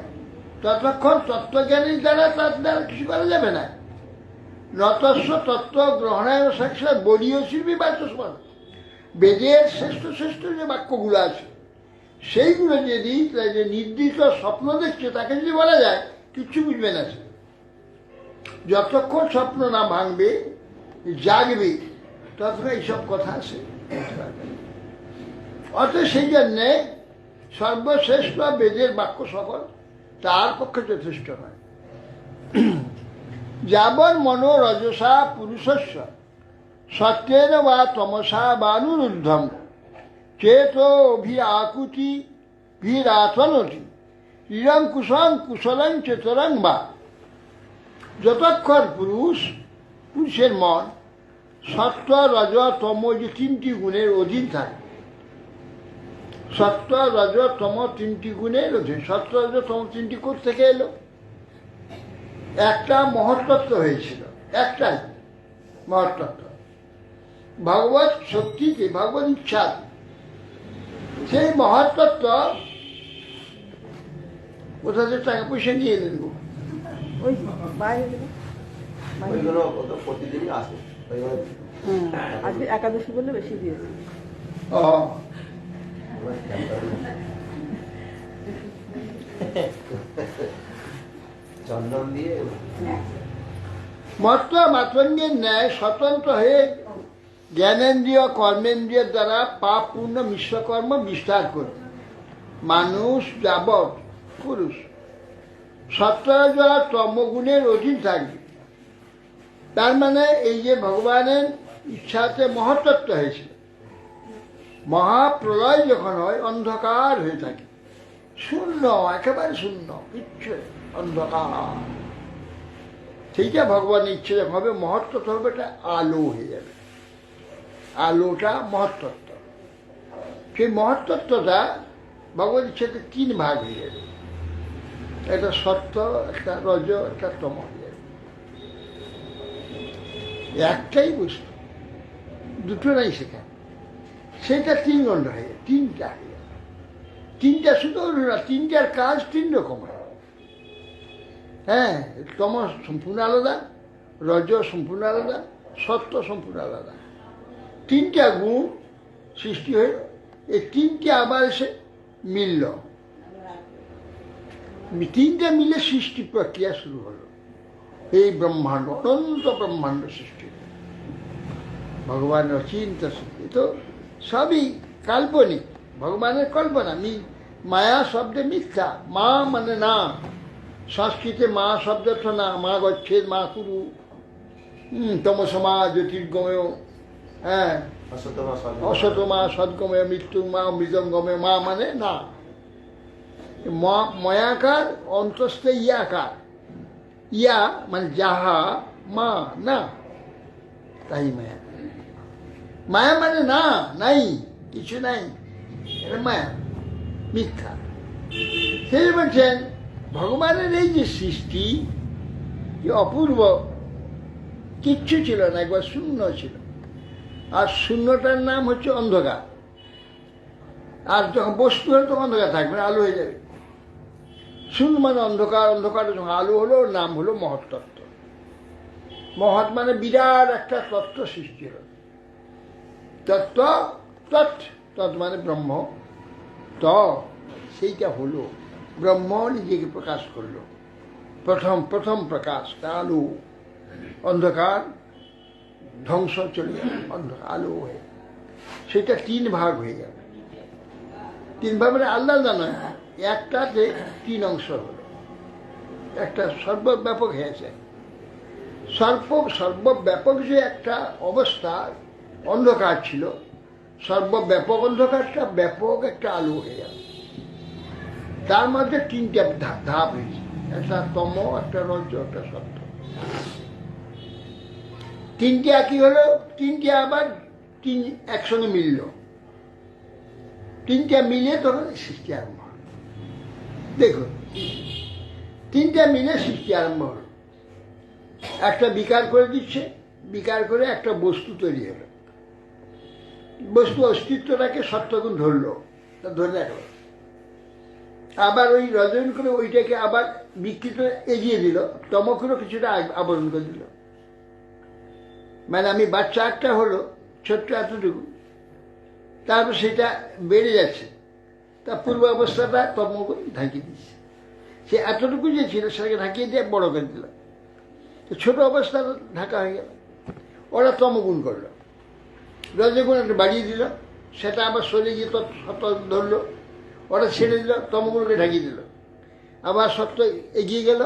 ততক্ষণ তত্ত্বজ্ঞানীর দ্বারা তার দ্বারা কিছু করা যাবে না। নতস্ব তত্ত্ব গ্রহণায় সাক্ষা বলীয় শিল্পী বাচস্পদ, বেদের শ্রেষ্ঠ শ্রেষ্ঠ যে বাক্যগুলো আছে সেইগুলো যদি যে নির্দিষ্ট স্বপ্ন দেখছে তাকে যদি বলা যায়, কিচ্ছু বুঝবে না সে। যতক্ষণ স্বপ্ন না ভাঙবে, জাগবে, ততক্ষণ এইসব কথা আছে। অতএব সেই জন্যে সর্বশ্রেষ্ঠ বেদের বাক্য সকল তার পক্ষে যথেষ্ট নয়। যাবন মনোরজসা পুরুষস্য সত্যেন বা তমসা বানুরুদ্ধম চেত অভিআকুতি ভিরাথনতি ইরং কুশং কুশলং চেতরং বা। যতক্ষণ পুরুষের মন সত্য, রজ, তম যে তিনটি গুণের অধীন থাকে, সত্য, রজ, তম তিনটি গুণের অধীন। সত্য, রজ, তম তিনটি কোথা থেকে এলো? একটা মহত্তত্ত্ব হয়েছিল, একটাই মহত্তত্ত্ব, ভগবত শক্তিকে, ভগবত ইচ্ছা। সেই মহত্তত্ত্ব কোথা থেকে টাকা পয়সা নিয়ে এলেন গো? ওইগুলো প্রতিদিনই আসে, আজকে একাদশী বললে বেশি দিয়েছে। চন্দন দিয়ে মত্ত মাতঙ্গের ন্যায় স্বতন্ত্র হয়ে জ্ঞানেন্দ্রিয় কর্মেন্দ্রিয়ের দ্বারা পাপ পূর্ণ মিশ্রকর্ম বিস্তার করে মানুষ যাবৎ পুরুষ সত্য তমগুণের অধীন থাকবে। তার মানে এই যে ভগবানের ইচ্ছাতে মহত্তত্ত্ব হয়েছিল, মহাপ্রলয় যখন হয় অন্ধকার হয়ে থাকে, শূন্য, একেবারে শূন্য, কিচ্ছু অন্ধকার। সেইটা ভগবানের ইচ্ছে যখন হবে, মহত্তত্ত্ব হবে, এটা আলো হয়ে যাবে। আলোটা মহত্তত্ত্ব। সেই মহত্তত্ত্বটা ভগবত ইচ্ছাতে তিন ভাগ হয়ে যাবে, একটা সত্য, একটা রজ, একটা তম হয়ে যাবে। একটাই বস্তু, দুটো নাই সেখানে, সেটা তিন গণ্ড হয়ে যাবে, তিনটা হয়ে যাবে। তিনটা শুধু না, তিনটার কাজ তিন রকম হয়। হ্যাঁ, তম সম্পূর্ণ আলাদা, রজ সম্পূর্ণ আলাদা, সত্য সম্পূর্ণ আলাদা। তিনটা গুণ সৃষ্টি হয়ে এই তিনটে আবার এসে মিলল, তিনটা মিলে সৃষ্টি প্রক্রিয়া শুরু হলো। এই ব্রহ্মাণ্ড, অনন্ত ব্রহ্মাণ্ড সৃষ্টি, ভগবানের অচিন্তা সৃষ্টি। তো সবই কাল্পনিক, ভগবানের কল্পনা। মায়া শব্দে মিথ্যা, মা মানে না, সংস্কৃতে মা শব্দটা না, মা গচ্ছেদ, মা কুরু, তমসমা জ্যোতির্গময়, হ্যাঁ, অসতমা সদ্গময়, মৃত্যু মা মৃদঙ্গময়। মা মানে না, ময়াকার অন্তস্থ ইয়াকার, ইয়া মানে যাহা, মা না, তাই মায়া। মায়া মানে না, নাই, কিছু নাই, এটা মায়া, মিথ্যা। সেই বলছেন ভগবানের এই যে সৃষ্টি, যে অপূর্ব, কিচ্ছু ছিল না, একবার শূন্য ছিল। আর শূন্যটার নাম হচ্ছে অন্ধকার। আর যখন বস্তু হলে তখন অন্ধকার থাকবে না, আলো হয়ে যাবে। শূন্য মানে অন্ধকার, অন্ধকারের যখন আলো হলো ওর নাম হলো মহত্তত্ত্ব। মহৎ মানে বিরাট একটা তত্ত্ব সৃষ্টি হল। তত্ত্ব, তৎ মানে ব্রহ্ম, সেইটা হলো ব্রহ্ম নিজেকে প্রকাশ করলো। প্রথম প্রকাশ, আলো, অন্ধকার ধ্বংস চলে গেল, অন্ধকার আলো হয়ে সেটা 3 ভাগ হয়ে গেল। 3 ভাগ মানে আলাদা নয়, একটাতে 3 অংশ হলো। একটা সর্বব্যাপক হয়েছে, সর্বব্যাপক যে একটা অবস্থা অন্ধকার ছিল, সর্বব্যাপক অন্ধকারটা ব্যাপক একটা আলো হয়ে গেল। তার মধ্যে 3টা ধাপ হয়েছে, একটা তম, একটা রজ, একটা সত্য। 3টে একই হলো, 3টে আবার 3 একসঙ্গে মিলল। 3টা মিলে তখন সৃষ্টি আরম্ভ হল। দেখুন 3টা মিলে সৃষ্টি আরম্ভ হল। একটা বিকার করে দিচ্ছে, বিকার করে একটা বস্তু তৈরি হলো। বস্তু অস্তিত্বটাকে সত্যগুণ ধরলো, ধরে রাখলো। আবার ওই রজন করে ওইটাকে আবার বিকৃত এগিয়ে দিল, তমগুলো কিছুটা আবরণ করে দিল। মানে আমি বাচ্চা একটা হলো ছোট্ট এতটুকু, তারপর সেটা বেড়ে যাচ্ছে, তার পূর্ব অবস্থাটা তমগুণ ঢাকিয়ে দিচ্ছে। সে এতটুকু যে ছিল সেটাকে ঢাকিয়ে দিয়ে বড় করে দিল, তো ছোট অবস্থা ঢাকা হয়ে গেল। ওরা তমগুণ করলো, রজগুণ একটা বাড়িয়ে দিল, সেটা আবার সরে গিয়ে সত্য ধরলো। ওরা ছেড়ে দিল, তমগুণকে ঢাকিয়ে দিল। আবার সত্য এগিয়ে গেল,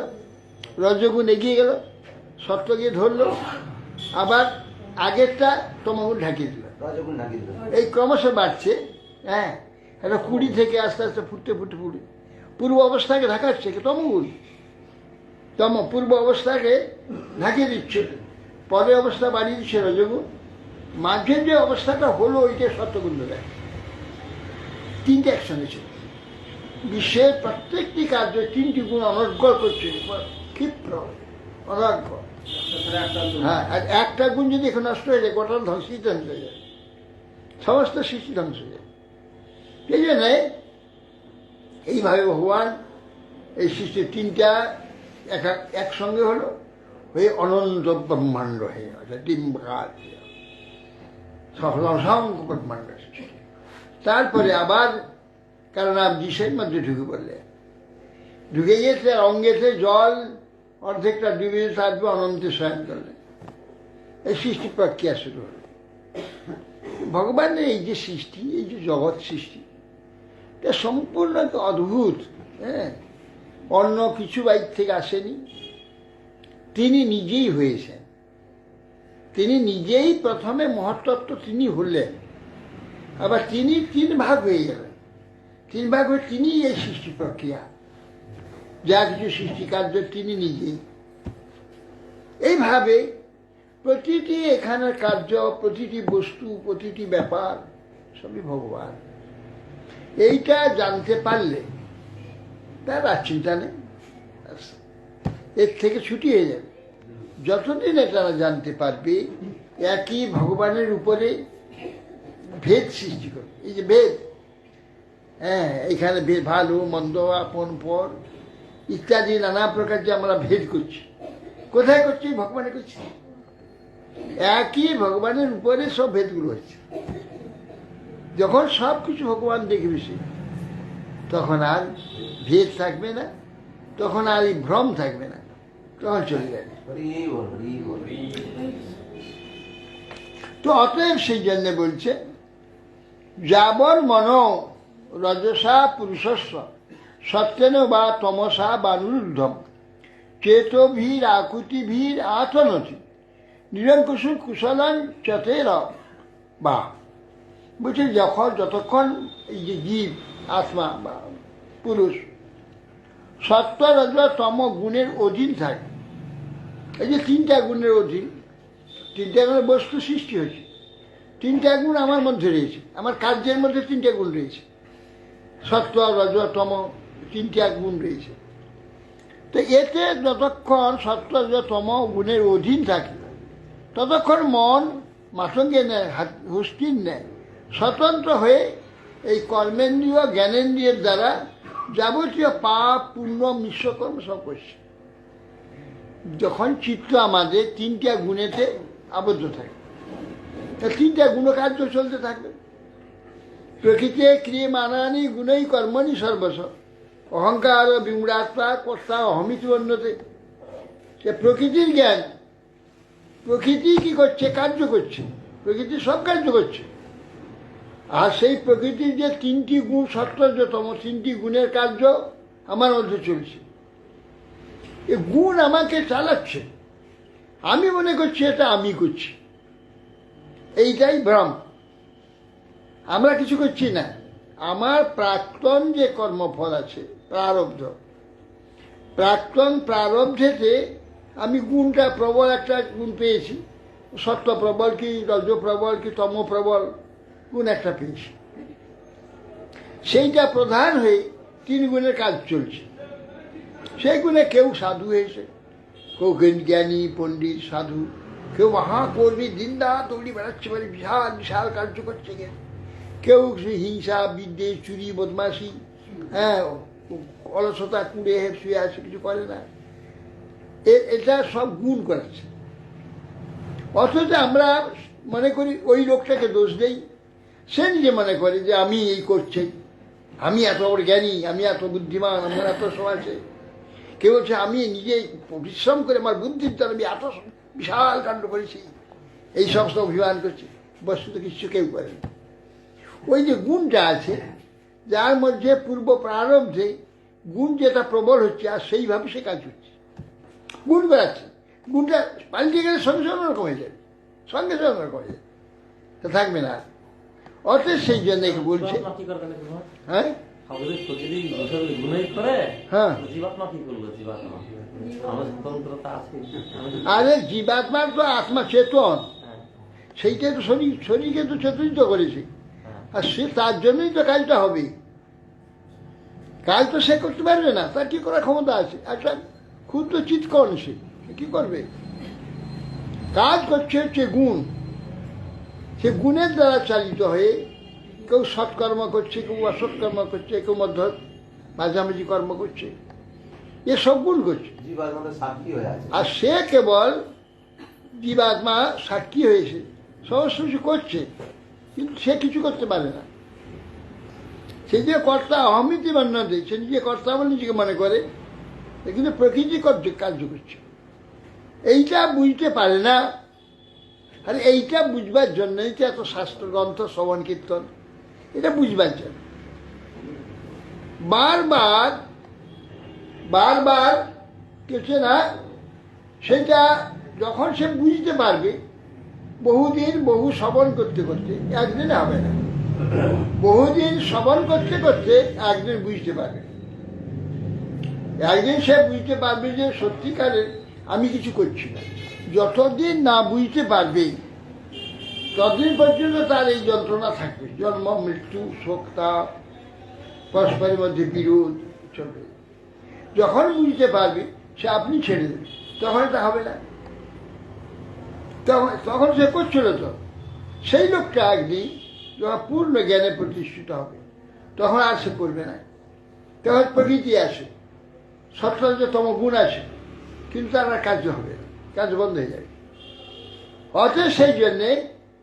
রজগুণ এগিয়ে গেল, সত্য গিয়ে ধরলো, আবার আগেরটা তমগুণ ঢাকিয়ে দিল। এই ক্রমশ বাড়ছে। হ্যাঁ, এটা 20 থেকে আস্তে আস্তে ফুটতে পূর্ব অবস্থাকে ঢাকাচ্ছে তমগুণ। পূর্ব অবস্থাকে ঢাকিয়ে দিচ্ছে, পরের অবস্থা বাড়িয়ে দিচ্ছে রজগুণ, মাঝের যে অবস্থাটা হলো ওইটা সত্যগুণ দেয়। 3টে একসঙ্গে ছিল। বিশ্বের প্রত্যেকটি কার্য 3টি গুণ অনর্গল করছে, ক্ষিপ্র অনর্গল। হ্যাঁ, আর একটা গুণ যদি এখন নষ্ট হয়ে যায়, গোটা ধ্বংস হয়ে যায়, সমস্ত সৃষ্টি ধ্বংস হয়ে যায়। সেই জন্য এইভাবে ভগবান এই সৃষ্টি 3টা একসঙ্গে হলো, হয়ে অনন্ত ব্রহ্মাণ্ড হয়ে গেছে, ডিম্বাকার অসংখ্য ব্রহ্মাণ্ড সৃষ্টি। তারপরে আবার কারণ বিষয়ের মধ্যে ঢুকে পড়লে, ঢুকে গিয়েছে অঙ্গেতে জল অর্ধেকটা ডুবে থাকবে, অনন্তে শয়ন করলে এই সৃষ্টি প্রক্রিয়া শুরু হল। ভগবানের এই যে সৃষ্টি, এই যে জগৎ সৃষ্টি, এটা সম্পূর্ণ অদ্ভুত। হ্যাঁ, অন্য কিছু বাইর থেকে আসেনি, তিনি নিজেই হয়েছেন। তিনি নিজেই প্রথমে মহত্তত্ত্ব তিনি হলেন, আবার তিনি 3 ভাগ হয়ে গেলেন। 3 ভাগ হয়ে তিনি এই সৃষ্টি প্রক্রিয়া, যা কিছু সৃষ্টি কার্য তিনি নিজেই। এইভাবে প্রতিটি এখানের কার্য, প্রতিটি বস্তু, প্রতিটি ব্যাপার সবই ভগবান। এইটা জানতে পারলে তার আর চিন্তা নেই, এর থেকে ছুটি হয়ে যাবে। যতদিন এটা জানতে পারবে, একই ভগবানের উপরে ভেদ সৃষ্টি করবে। এই যে ভেদ, হ্যাঁ, এখানে ভালো মন্দ, আপন পর ইত্যাদি নানা প্রকার যে আমরা ভেদ করছি, কোথায় করছি? ভগবানে করছি। একই ভগবানের উপরে সব ভেদগুলো হচ্ছে। যখন সব কিছু ভগবান দেখবে সে, তখন আর ভেদ থাকবে না, তখন আর এই ভ্রম থাকবে না, তখন চলে যাবে। তো অতএব সেই জন্য বলছে, যাবর মন রজসা পুরুষস্ব সত্যেন বা তমসা বানুরুদ্ধম চেতভীর আকুতিভীর আতনতি নিরঙ্কুশ কুশলন চতের বা। বলছে যতক্ষণ এই যে জীব, আত্মা বা পুরুষ সত্য রজ তম গুণের অধীন থাকে, এই যে 3টা গুণের অধীন, 3টা গুণের বস্তু সৃষ্টি হয়েছে, 3টা গুণ আমার মধ্যে রয়েছে, আমার কার্যের মধ্যে 3টা গুণ রয়েছে, সত্য রজ তম 3টা গুণ রয়েছে। তো এতে যতক্ষণ সত্য রজ তম গুণের অধীন থাকে, ততক্ষণ মন মাতঙ্গে নেয়, হুস্কির নেয়, স্বতন্ত্র হয়ে এই কর্মেন্দ্রিয় জ্ঞানেন্দ্রিয়ের দ্বারা যাবতীয় পাপ পুণ্য মিশ্রকর্ম সব করছে। যখন চিত্ত আমাদের তিনটা গুণেতে আবদ্ধ থাকে, তিনটা গুণকার্য চলতে থাকবে। প্রকৃতি ক্রিয়মাণানি গুণই কর্মণি সর্বস অহংকার বিমূঢ়াত্মা কর্তা অহমিতি অন্যতে। সে প্রকৃতির জ্ঞান, প্রকৃতি কি করছে? কার্য করছে, প্রকৃতি সব কার্য করছে। আর সেই প্রকৃতির যে তিনটি গুণ সত্তরতম তিনটি গুণের কার্য আমার মধ্যে চলছে। এই গুণ আমাকে চালাচ্ছে, আমি মনে করছি এটা আমি করছি। এইটাই ভ্রম। আমরা কিছু করছি না। আমার প্রাক্তন যে কর্মফল আছে, প্রারব্ধ, প্রাক্তন প্রারব্ধেতে আমি গুণটা প্রবল একটা গুণ পেয়েছি, সত্য প্রবল কি রজ প্রবল কি তম প্রবল গুণ একটা পেয়েছি। সেইটা প্রধান হয়ে তিন গুণের কাজ চলছে। সেই গুণে কেউ সাধু হয়েছে, কেউ জ্ঞানী পণ্ডিত সাধু, কেউ মহাকর্মী দিনদা দৌড়ি বেড়াচ্ছে, মানে বিশাল বিশাল কার্য করছে। কেউ হিংসা বিদ্বেষ চুরি বদমাশি, হ্যাঁ, অলসতা কুড়ে শুয়ে আছে, কিছু করে না। এটা সব গুণ করাচ্ছে। অথচ আমরা মনে করি ওই লোকটাকে দোষ দেই। সে নিজে মনে করে যে আমি এই করছি, আমি এত বড় জ্ঞানী, আমি এত বুদ্ধিমান, আমার এত সব আছে। কেউ বলছে আমি নিজে পরিশ্রম করে আমার বুদ্ধির দ্বারা আমি এত বিশাল কাণ্ড করেছি, এই সমস্ত অভিমান করছি। বস্তুত কিছু কেউ করে না। ওই যে গুণটা আছে, যার মধ্যে পূর্ব প্রারব্ধে গুণ যেটা প্রবল হচ্ছে, আর সেইভাবে সে কাজ হচ্ছে, গুণ বেড়াচ্ছে। গুণটা পাল্টে গেলে সঙ্গে সঙ্গে অন্যরকম হয়ে যাবে, সঙ্গে সঙ্গে অন্যরকম হয়ে যাবে, তা থাকবে না। অর্থাৎ সেই জন্য বলছে, হ্যাঁ হ্যাঁ, আরে জীবাত্মার তো আত্মা চেতন, সেইটাই তো শরীরকে তো চেতনিত করেছে, আর সে তার জন্যই তো কাজটা হবে। কাজ তো সে করতে পারবে না, তার কি করার ক্ষমতা আছে? একটা ক্ষুদ্র চিৎকর্ণ, সে কি করবে? কাজ করছে হচ্ছে গুণ। সে গুণের দ্বারা চালিত হয়ে কেউ সৎকর্ম করছে, কেউ অসৎকর্ম করছে, কেউ মধ্য মাঝামাঝি কর্ম করছে, এসব গুণ করছে। আর সে কেবল জীবাত্মা সাক্ষী হয়েছে, সমস্ত কিছু করছে, কিন্তু সে কিছু করতে পারে না। সে যে কর্তা অহমিতি মান্যতে, সে নিজে কর্তা বলে নিজেকে মনে করে, কিন্তু প্রকৃতি কার্য করছে। এইটা বুঝতে পারে না। আর এইটা বুঝবার জন্যই তো এত শাস্ত্রগ্রন্থ শ্রবণ কীর্তন, এটা বুঝবার জন্য বারবার বারবার কিছু না। সেটা যখন সে বুঝতে পারবে, বহুদিন বহু শ্রবণ করতে করতে, একদিনে হবে না, বহুদিন শ্রবণ করতে করতে একদিন বুঝতে পারবে। একদিন সে বুঝতে পারবে যে সত্যিকারের আমি কিছু করছি না। যতদিন না বুঝতে পারবে ততদিন পর্যন্ত তার এই যন্ত্রণা থাকবে, জন্ম মৃত্যু শোক তাপ, পরস্পরের মধ্যে বিরোধ চলবে। যখন বুঝতে পারবে সে আপনি ছেড়ে দেবে, তখন এটা হবে না। তখন সে করছিল তো। সেই লোকটা একদিন যখন পূর্ণ জ্ঞানে প্রতিষ্ঠিত হবে, তখন আর সে করবে না। তখন প্রকৃতি আসে, সত্তরতম গুণ আসে, কিন্তু তার আর কার্য হবে না, কাজ বন্ধ হয়ে যাবে। অতএব সেই জন্যে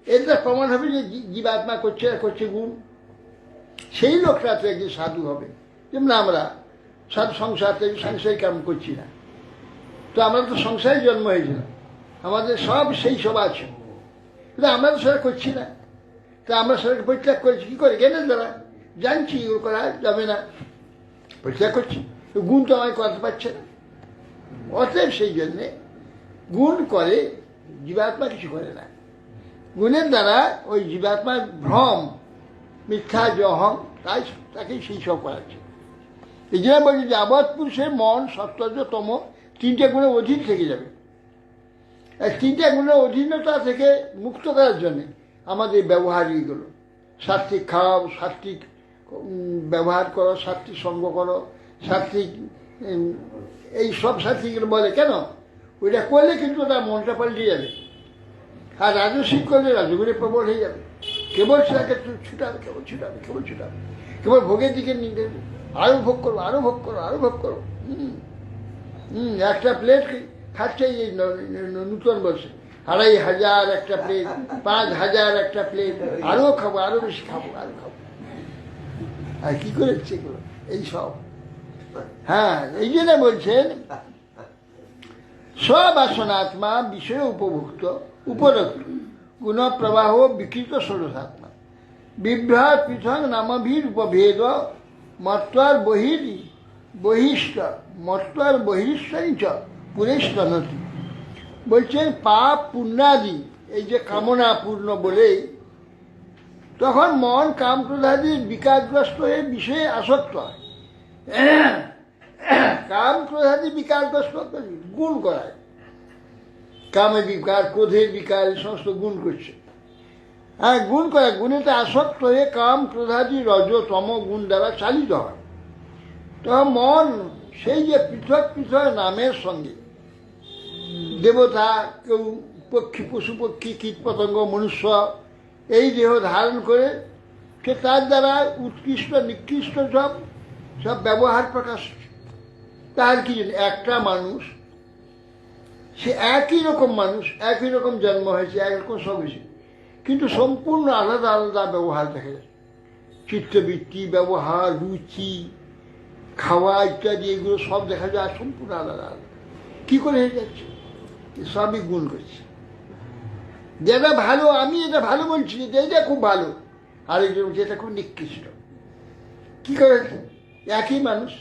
এটা প্রমাণ হবে যে জীবাত্মা করছে করছে গুণ। সেই লোকটা তো একদিন সাধু হবে। যেমন আমরা সাধু সংসার থেকে সাংসারিক কাম করছি না, তো আমরা তো সংসারে জন্ম হয়েছিলাম, আমাদের সব সেই সব আছে, কিন্তু আমরা তো সেটা করছি না। তা আমরা সেটাকে পরিত্যাগ করেছি কি করে? জ্ঞানের দ্বারা জানছি এগুলো করা যাবে না, পরিত্যাগ করছি। গুণ তো আমায় করতে পারছে না। অতএব সেই জন্যে গুণ করে, জীবাত্মা কিছু করে না। গুণের দ্বারা ওই জীবাত্মার ভ্রম, মিথ্যা যে অহং, তাই তাকে সেই সব করাচ্ছে। এই জন্য বলছি যাবৎ পুরুষের মন সত্তরতম তিনটে গুণের অধীন থেকে যাবে। এই তিনটে গুণের অধীনতা থেকে মুক্ত করার জন্যে আমাদের ব্যবহার এইগুলো, সাত্বিক খাও, সাত্বিক ব্যবহার করো, সাত্বিক সঙ্গ করো, সাত্বিক এই সব সাত্বিকগুলো বলে কেন? ওইটা করলে কিন্তু তার মনটা পাল্টে যাবে। আর রাজস্বিক করলে রাজগুণে প্রবল হয়ে যাবে, কেবল সেটাকে ছুটাবে, কেবল ছুটাবে, কেবল ছুটাবে, কেবল ভোগের দিকে নিয়ে দেবে, আরো ভোগ করো, আরো ভোগ করো, আরো ভোগ করো। একটা প্লেট খাচ্ছে এই নূতন বর্ষে 2500 একটা প্লেট, 5000 একটা প্লেট, আরো খাবো, আরো বেশি খাবো, আরো খাবো। আর কি করেছে এগুলো? এই সব। হ্যাঁ, এই জন্য বলছেন স্ববাসনাত্মা বিষয় উপভুক্ত উপরক্ত গুণ প্রবাহ বিকৃত ষোড়শাত্মা বিভ্রাট পৃথক নামাভির উপভেদ মত্তর বহিষ্ঠ মত্তর বহিষ্ঠী চ পুরেষ্টনতি। বলছেন পাপ পুণ্যাদি এই যে কামনা পূর্ণ বলে তখন মন কাম ক্রোধাদির বিকারগ্রস্ত হয়ে বিষয়ে আসক্ত হয়। কাম ক্রোধাদি বিকারগ্রস্ত গুণ করায়, কামে বিকার, ক্রোধের বিকার, এই সমস্ত গুণ করছে। হ্যাঁ, গুণ করায়, গুণেতে আসক্ত হয়ে কাম ক্রোধাদি রজ তম গুণ দ্বারা চালিত হয়। তখন মন সেই যে পৃথক পৃথক নামের সঙ্গে দেবতা, কেউ পক্ষী, পশু পক্ষী, কীট পতঙ্গ, মনুষ্য এই দেহ ধারণ করে সে তার দ্বারা উৎকৃষ্ট নিকৃষ্ট সব সব ব্যবহার প্রকাশ। তার কি জন্য? একটা মানুষ, সে একই রকম মানুষ, একই রকম জন্ম হয়েছে, একরকম সব হয়েছে, কিন্তু সম্পূর্ণ আলাদা আলাদা ব্যবহার দেখা যায়। চিত্তবৃত্তি, ব্যবহার, রুচি, খাওয়া ইত্যাদি এগুলো সব দেখা যায় সম্পূর্ণ আলাদা আলাদা। কি করে হয়ে যাচ্ছে? সবই গুণ করছে। যেটা ভালো, আমি এটা ভালো বলছি, যে এটা খুব ভালো, আরেকজন বলছে এটা খুব নিকৃষ্ট। কি করেছে? একই মানুষ,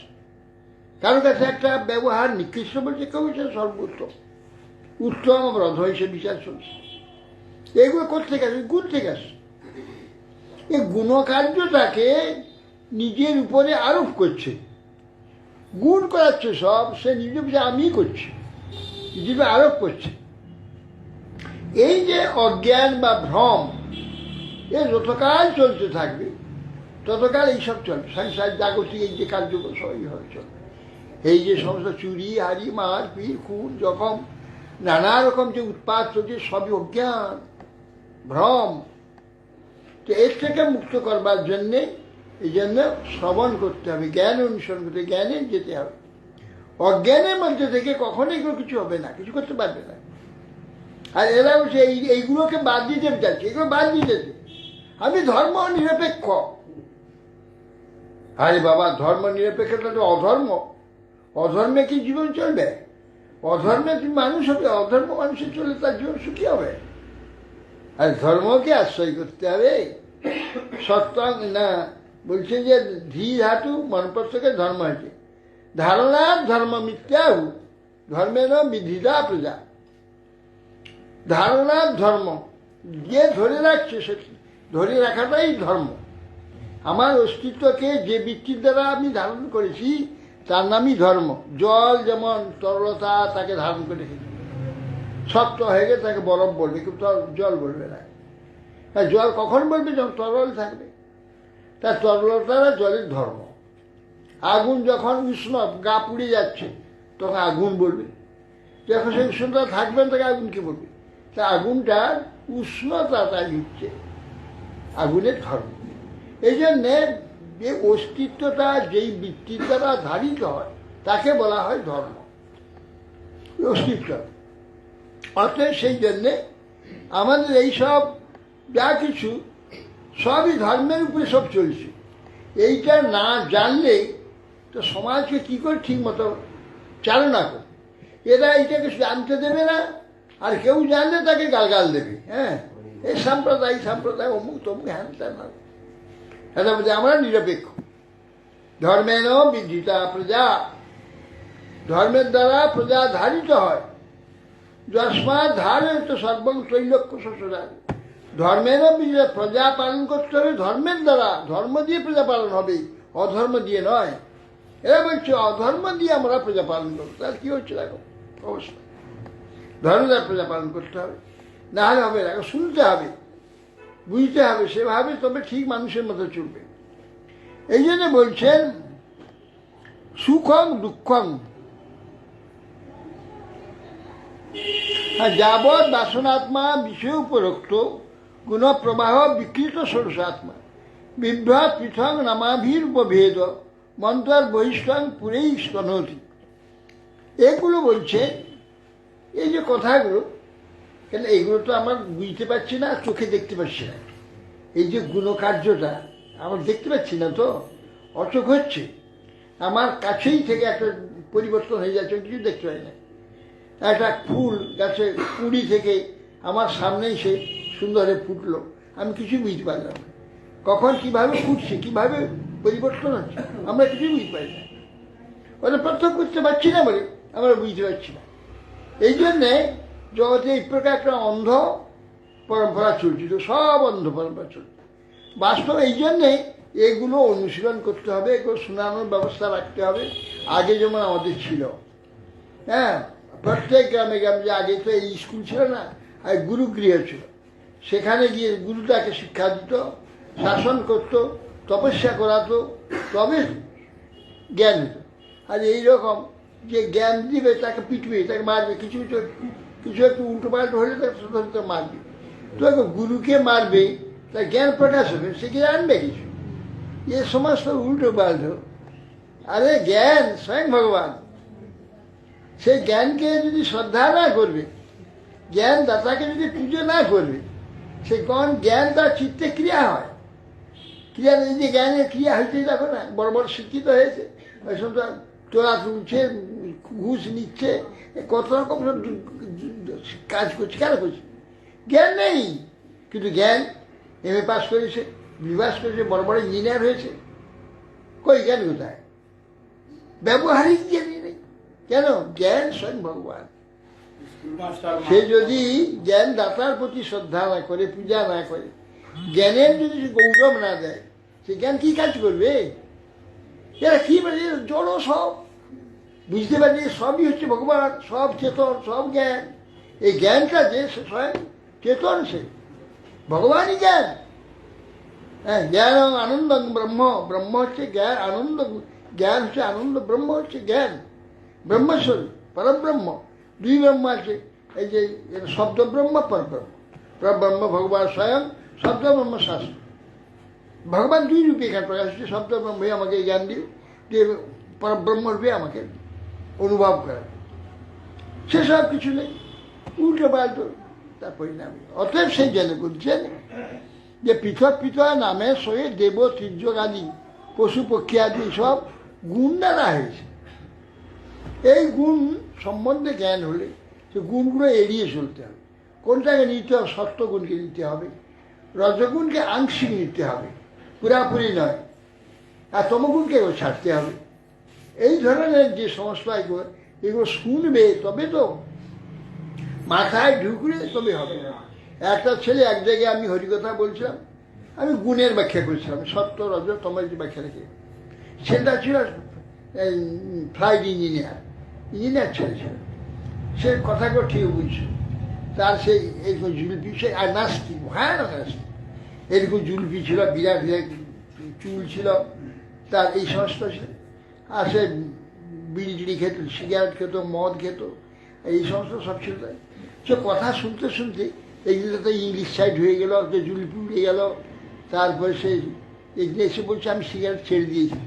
কারোর কাছে একটা ব্যবহার নিকৃষ্ট বলছে, কেউ সে সর্বোত্তম, উত্তম অপরাধ হিসেবে বিচার চলছে। এগুলো কোথেকে আসে? গুণ থেকে আসে। এই গুণকার্যটাকে নিজের উপরে আরোপ করছে, গুণ করাচ্ছে সব, সে নিজে বুঝে আমি করছি, নিজেকে আরোপ করছে। এই যে অজ্ঞান বা ভ্রম, এ যতকাল চলতে থাকবে ততকাল এইসব চলবে। সংসার জাগতিক এই যে কার্যক্রম সবইভাবে চলবে। এই যে সমস্ত চুরি, হারি, মার, পির, খুন, জখম, নানা রকম যে উৎপাত চলছে, সবই অজ্ঞান, ভ্রম। তো এর থেকে মুক্ত করবার জন্যে এই জন্য শ্রবণ করতে হবে, জ্ঞান অনুসরণ করতে, জ্ঞানে যেতে হবে। অজ্ঞানের মধ্যে থেকে কখনো এগুলো কিছু হবে না, কিছু করতে পারবে না। আর এরা হচ্ছে এইগুলোকে বাদ দিতে চাচ্ছে, এগুলো বাদ দিতেছে। আমি ধর্ম নিরপেক্ষ। আরে বাবা, ধর্ম নিরপেক্ষতা তো অধর্ম। অধর্মে কি জীবন চলবে? অধর্মে কি মানুষ হবে? অধর্ম মানুষের চলে তার জীবন সুখী হবে? আর ধর্মকে আশ্রয় করতে হবে। সত্যাং না, বলছে যে ধী ধাতু মনপস্তকে ধর্ম আছে, ধারণা ধর্ম মিথ্যাহু ধর্মের বিধিদা প্রজা। ধারণার ধর্ম যে ধরে রাখছে, সে ধরে রাখাটাই ধর্ম। আমার অস্তিত্বকে যে বৃত্তির দ্বারা আমি ধারণ করেছি তার নামই ধর্ম। জল যেমন তরলতা, তাকে ধারণ করে রেখেছি, শক্ত হয়ে গেলে তাকে বরফ বলবে, কিন্তু জল বলবে না। জল কখন বলবে? যখন তরল থাকবে। তার তরলতারা জলের ধর্ম। আগুন যখন উষ্ণ, গা পুড়ে যাচ্ছে, তখন আগুন বলবে। যখন সেই উষ্ণতা থাকবে না, তাকে আগুন কি বলবে? তা আগুনটার উষ্ণতাটাই হচ্ছে আগুনের ধর্ম। এই জন্যে যে অস্তিত্বটা যেই বৃত্তির দ্বারা ধারিত হয় তাকে বলা হয় ধর্ম, অস্তিত্ব। অতএব সেই জন্যে আমাদের এইসব যা কিছু সবই ধর্মের উপরে সব চলছে। এইটা না জানলে তো সমাজকে কী করে ঠিক মতো চালনা করে? এরা এইটাকে জানতে দেবে না, আর কেউ জানলে তাকে গালগাল দেবে। হ্যাঁ, এই সম্প্রদায় অমুক তমুক, হ্যান ত্যান। এটা বলছে আমরা নিরপেক্ষ। ধর্মের বিধিতা প্রজা, ধর্মের দ্বারা প্রজা ধারিত হয়। যস্মাৎ ধারয়ত সর্বং ত্রৈলোক্য শ্বশুরায়। ধর্মের বিধিতা, প্রজা পালন করতে হবে ধর্মের দ্বারা। ধর্ম দিয়ে প্রজা পালন হবে, অধর্ম দিয়ে নয়। এরা বলছে অধর্ম দিয়ে আমরা প্রজা পালন করবো। তার কি হচ্ছে দেখো অবস্থা। ধর্ম দ্বারা প্রজা পালন করতে হবে, না হলে হবে না। শুনতে হবে, বুঝতে হবে, সেভাবে তবে ঠিক মানুষের মতো চলবে। এই জন্য বলছেন সুখং দুঃখং, যাবৎ বাসনাত্মা বিষয় উপরোক্ত গুণ প্রবাহ বিকৃত ষোড়শাত্মা বিভ্রাট পৃথক নামাভির উপভেদ মন্ত্রার বহিষ্কার পুরেই স্তনতি। এগুলো বলছে, এই যে কথাগুলো, কেন এইগুলো তো আমার বুঝতে পারছি না, চোখে দেখতে পাচ্ছি না। এই যে গুণকার্যটা আমার দেখতে পাচ্ছি না, তো অচোখ হচ্ছে, আমার কাছেই থেকে একটা পরিবর্তন হয়ে যাচ্ছে, কিছু দেখতে পাই না। একটা ফুল গাছে কুড়ি থেকে আমার সামনেই সে সুন্দরে ফুটলো, আমি কিছু বুঝতে পারলাম না। কখন কিভাবে ফুটছে, কিভাবে পরিবর্তন হচ্ছে, আমরা কিছুই বুঝতে পারি না। ওটা প্রত্যক্ষ করতে পারছি না বলে আমরা বুঝতে পারছি না। এই জন্যে জগতে এই প্রকার একটা অন্ধ পরম্পরা চলছিল, সব অন্ধ পরম্পরা চলছে। বাস্তব এই জন্যে এগুলো অনুশীলন করতে হবে, এগুলো শোনানোর ব্যবস্থা রাখতে হবে, আগে যেমন আমাদের ছিল। হ্যাঁ, প্রত্যেক গ্রামে গ্রামে, যে আগে তো এই স্কুল ছিল না, আর গুরুগৃহ ছিল, সেখানে গিয়ে গুরুটাকে শিক্ষা দিত, শাসন করত, তপস্যা করাতো, তবে জ্ঞান হতো। আর এইরকম যে জ্ঞান দিবে তাকে পিটবে, তাকে মারবে, কিছু কিছু কিছু একটু উল্টো পাল্টো হলে তাকে মারবে। তো গুরুকে মারবে, তার জ্ঞান প্রকাশ হবে, সে কি জানবে কিছু? এ সমস্ত উল্টো পাল্টো। আরে জ্ঞান স্বয়ং ভগবান, সেই জ্ঞানকে যদি শ্রদ্ধা না করবে, জ্ঞান দাতাকে যদি পুজো না করবে, সে জ্ঞান তার চিত্তে ক্রিয়া হয়। ক্রিয়া, এই যে জ্ঞানের ক্রিয়া হয়েছে, দেখো না, বড় বড় শিক্ষিত হয়েছে, ওই সব তোরা তুলছে, ঘুষ নিচ্ছে, কত রকম কাজ করছে, কেন করছে? জ্ঞান নেই। কিন্তু জ্ঞান এমএ পাস করেছে, বিবাস করেছে, বড় বড় ইঞ্জিনিয়ার হয়েছে, কই জ্ঞান কোথায়? ব্যবহারিক জ্ঞানই নেই। কেন? জ্ঞান স্বয়ং ভগবান। সে যদি জ্ঞান দাতার প্রতি শ্রদ্ধা না করে, পূজা না করে, জ্ঞানের যদি সে গৌরব না দেয়, সে জ্ঞান কি কাজ করবে? এরা কি বলে, জড় সব, বুঝতে পারি সবই হচ্ছে ভগবান, সব চেতন, সব জ্ঞান। এই জ্ঞানটা যে সে স্বয়ং চেতন, সে ভগবানই জ্ঞান। হ্যাঁ, জ্ঞান আনন্দ ব্রহ্ম, ব্রহ্ম হচ্ছে জ্ঞান, আনন্দ জ্ঞান হচ্ছে আনন্দ, ব্রহ্ম হচ্ছে জ্ঞান, ব্রহ্মস্বরূপ, পরব্রহ্ম। দুই ব্রহ্ম আছে, এই যে শব্দ ব্রহ্ম, পরব্রহ্ম। পরব্রহ্ম ভগবান স্বয়ং, শব্দ ব্রহ্ম শাস্ত্র। ভগবান দুই রূপে এখানে প্রকাশ হচ্ছে, শব্দ ব্রহ্মই আমাকে জ্ঞান দিও, যে পরব্রহ্ম রূপে আমাকে অনুভব করা। সেসব কিছু নেই, উল্টো পাল্টো তার পরিণামী। অতএব সেই জন্য বলছেন যে পৃথক পৃথক নামে সয়ে দেব তির্যক আদি পশু পক্ষী আদি সব গুণ দ্বারা হয়েছে। এই গুণ সম্বন্ধে জ্ঞান হলে সে গুণগুলো এড়িয়ে চলতে হবে। কোনটাকে নিতে হবে? সত্যগুণকে নিতে হবে, রজগুণকে আংশিক নিতে হবে, পুরাপুরি নয়, আর তমগুণকে ছাড়তে হবে। এই ধরনের যে সমস্ত এগুলো শুনবে, তবে তো মাথায় ঢুকলে তবে হবে না। একটা ছেলে এক জায়গায়, আমি হরিকথা বলছিলাম, আমি গুণের ব্যাখ্যা করেছিলাম, সত্য রজ তমের যে ব্যাখ্যা রেখে। ছেলেটা ছিল ফ্লাইট ইঞ্জিনিয়ার ছেলে ছিল, সে কথাগুলো ঠিক বুঝছে। তার সেই এরকম জুলপি, সে আর নাস্তিক, ভয়ানক নাস্তিক, এরকম জুলপি ছিল, বিরাট বিরাট চুল ছিল তার, এই সমস্ত ছিল। আর সে বিড়ি টিড়ি খেত, সিগারেট খেত, মদ খেত, এই সমস্ত সব ছিল। সে কথা শুনতে শুনতে এইগুলো তো ইংলিশ সাইড হয়ে গেল, জুলপি উড়ে গেল। তারপরে সে এগুলো এসে বলছে, আমি সিগারেট ছেড়ে দিয়েছি,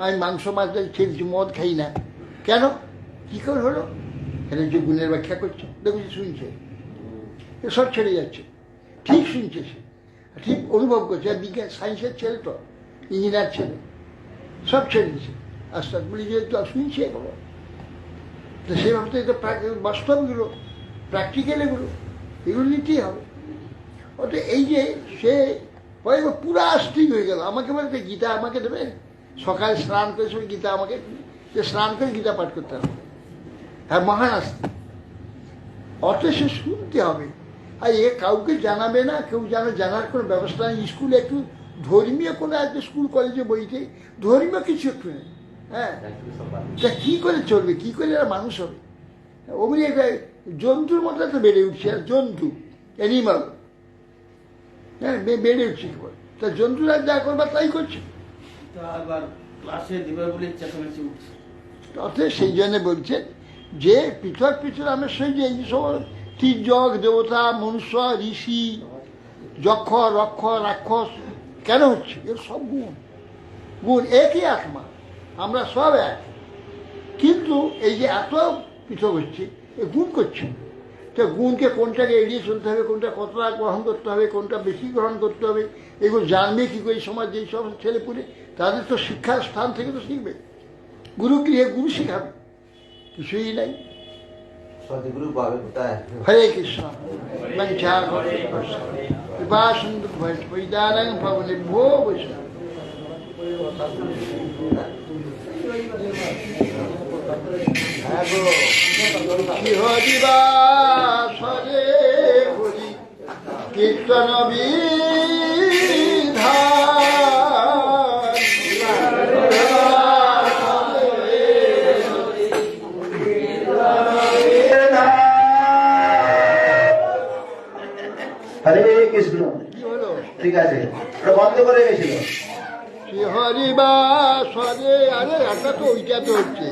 আমি মাংস মাছ ছেড়েছি, মদ খাই না। কেন? কী করে হলো? এখানে যে গুণের ব্যাখ্যা করছে, দেখুন শুনছে, এসব ছেড়ে যাচ্ছে, ঠিক শুনছে, সে ঠিক অনুভব করছে। আর বিজ্ঞান সায়েন্সের ছেলে তো, ইঞ্জিনিয়ার ছেলে, সব ছেড়ে দিচ্ছে আস্তে আস্তে, বলি যে শুনছে বাবা। তো সেভাবে তো এটা বাস্তবগুলো, প্র্যাকটিক্যাল এগুলো নিতেই হবে। অত এই যে সে পুরা আস্তিক হয়ে গেল, আমাকে বলতে গীতা আমাকে দেবে, সকালে স্নান করে সব গীতা আমাকে, যে স্নান করে গীতা পাঠ করতে হবে। হ্যাঁ, মহান আস্তিক। অত সে শুনতে হবে, আর এ কাউকে জানাবে না, কেউ জানার কোনো ব্যবস্থা নেই। স্কুলে একটু ধর্মীয় কোনো একটা স্কুল কলেজে বইতে ধর্মীয় কিছু একটু নেই। হ্যাঁ, তা কী করে চলবে, কী করে এরা মানুষ হবে? অমনি একটা জন্তুর মতো তো বেড়ে উঠছে, আর জন্তু, অ্যানিমাল, হ্যাঁ, বেড়ে উঠছে। তা জন্তুরা যা করবার তাই করছে। অতএব সেই জন্য বলছেন যে পৃথক পৃথক আমি সেই যে এই সব তির্যক, দেবতা, মনুষ্য, ঋষি, যক্ষ, রক্ষ, রাক্ষস কেন হচ্ছে? এর সব গুণ, একই আত্মা, আমরা সব এক, কিন্তু এই যে এত পৃথক হচ্ছে এ গুণ করছে। তো গুণকে কোনটাকে এড়িয়ে চলতে হবে, কোনটা কতটা গ্রহণ করতে হবে, কোনটা বেশি গ্রহণ করতে হবে, এগুলো জানবে কী করে এই সমাজ, যেই সব ছেলেপুলে তাদের তো শিক্ষার স্থান থেকে তো শিখবে, গুরুগৃহে গুরু শিখাবে, কিছুই নাই। সদ্গুরু পাবে কোথায়? হরে কৃষ্ণ। বঞ্চা কৃপা সিন্ধু বৈদানং ভবনে ভো বৈষ্ণব। হরিবাসরে হরি কীর্তন বিধান। হরে কৃষ্ণ। কি হলো? ঠিক আছে, ওটা বন্ধ করে গেছিল। শ্রী হরিবাসরে, আরে এটা তো ওইটা তো হচ্ছে,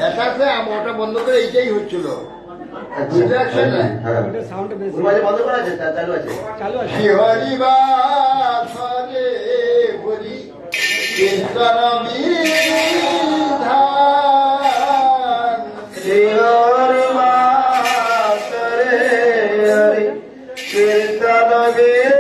এটাতে ওটা বন্ধ করে এইটাই হচ্ছিল, বুঝতে পারছেন না? হ্যাঁ, ওর মাঝে বন্ধ করা আছে, চালু আছে। শ্রী হরিবাসরে হরি কীর্তন বিধান। শ্রী হরি বাসরে হরি কীর্তন বিধান।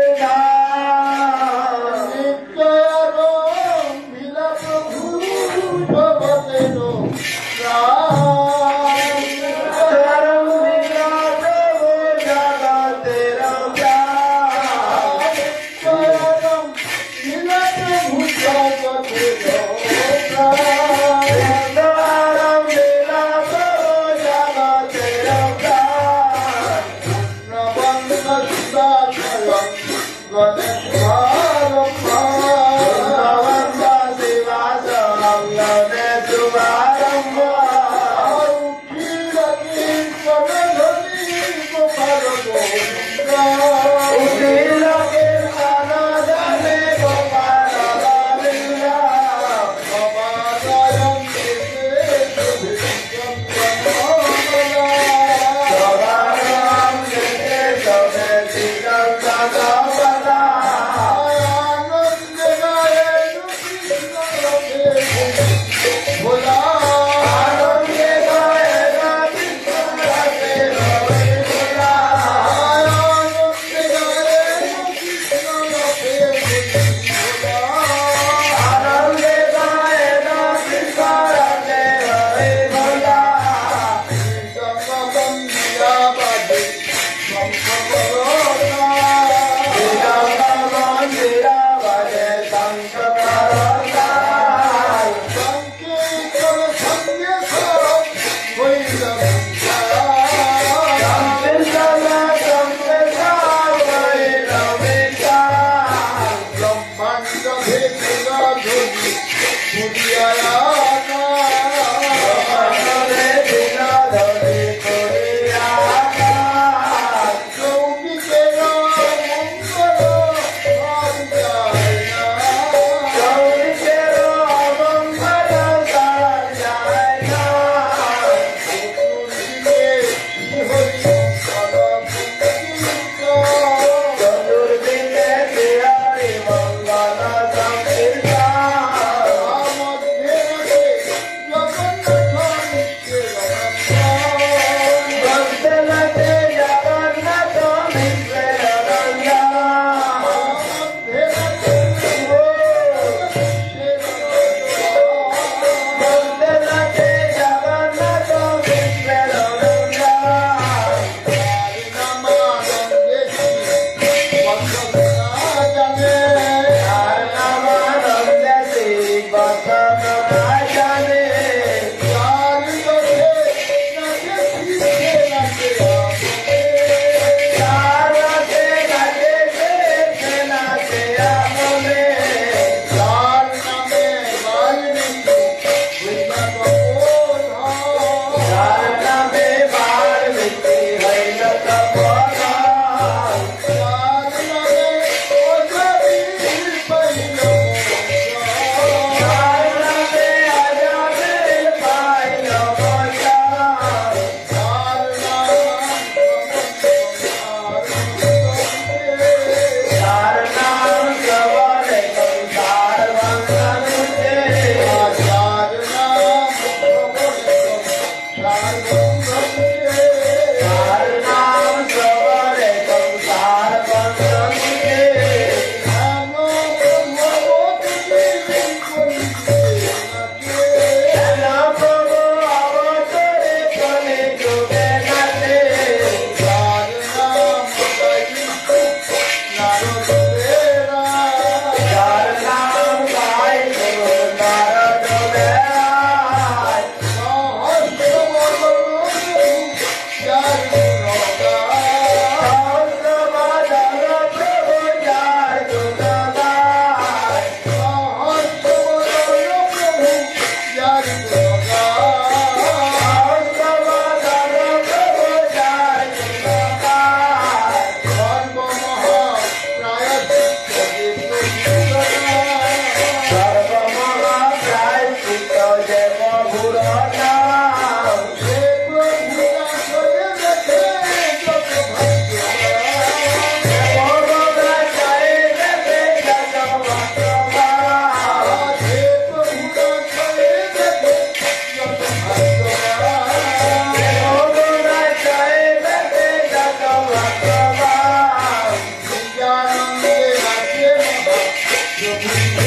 Yeah.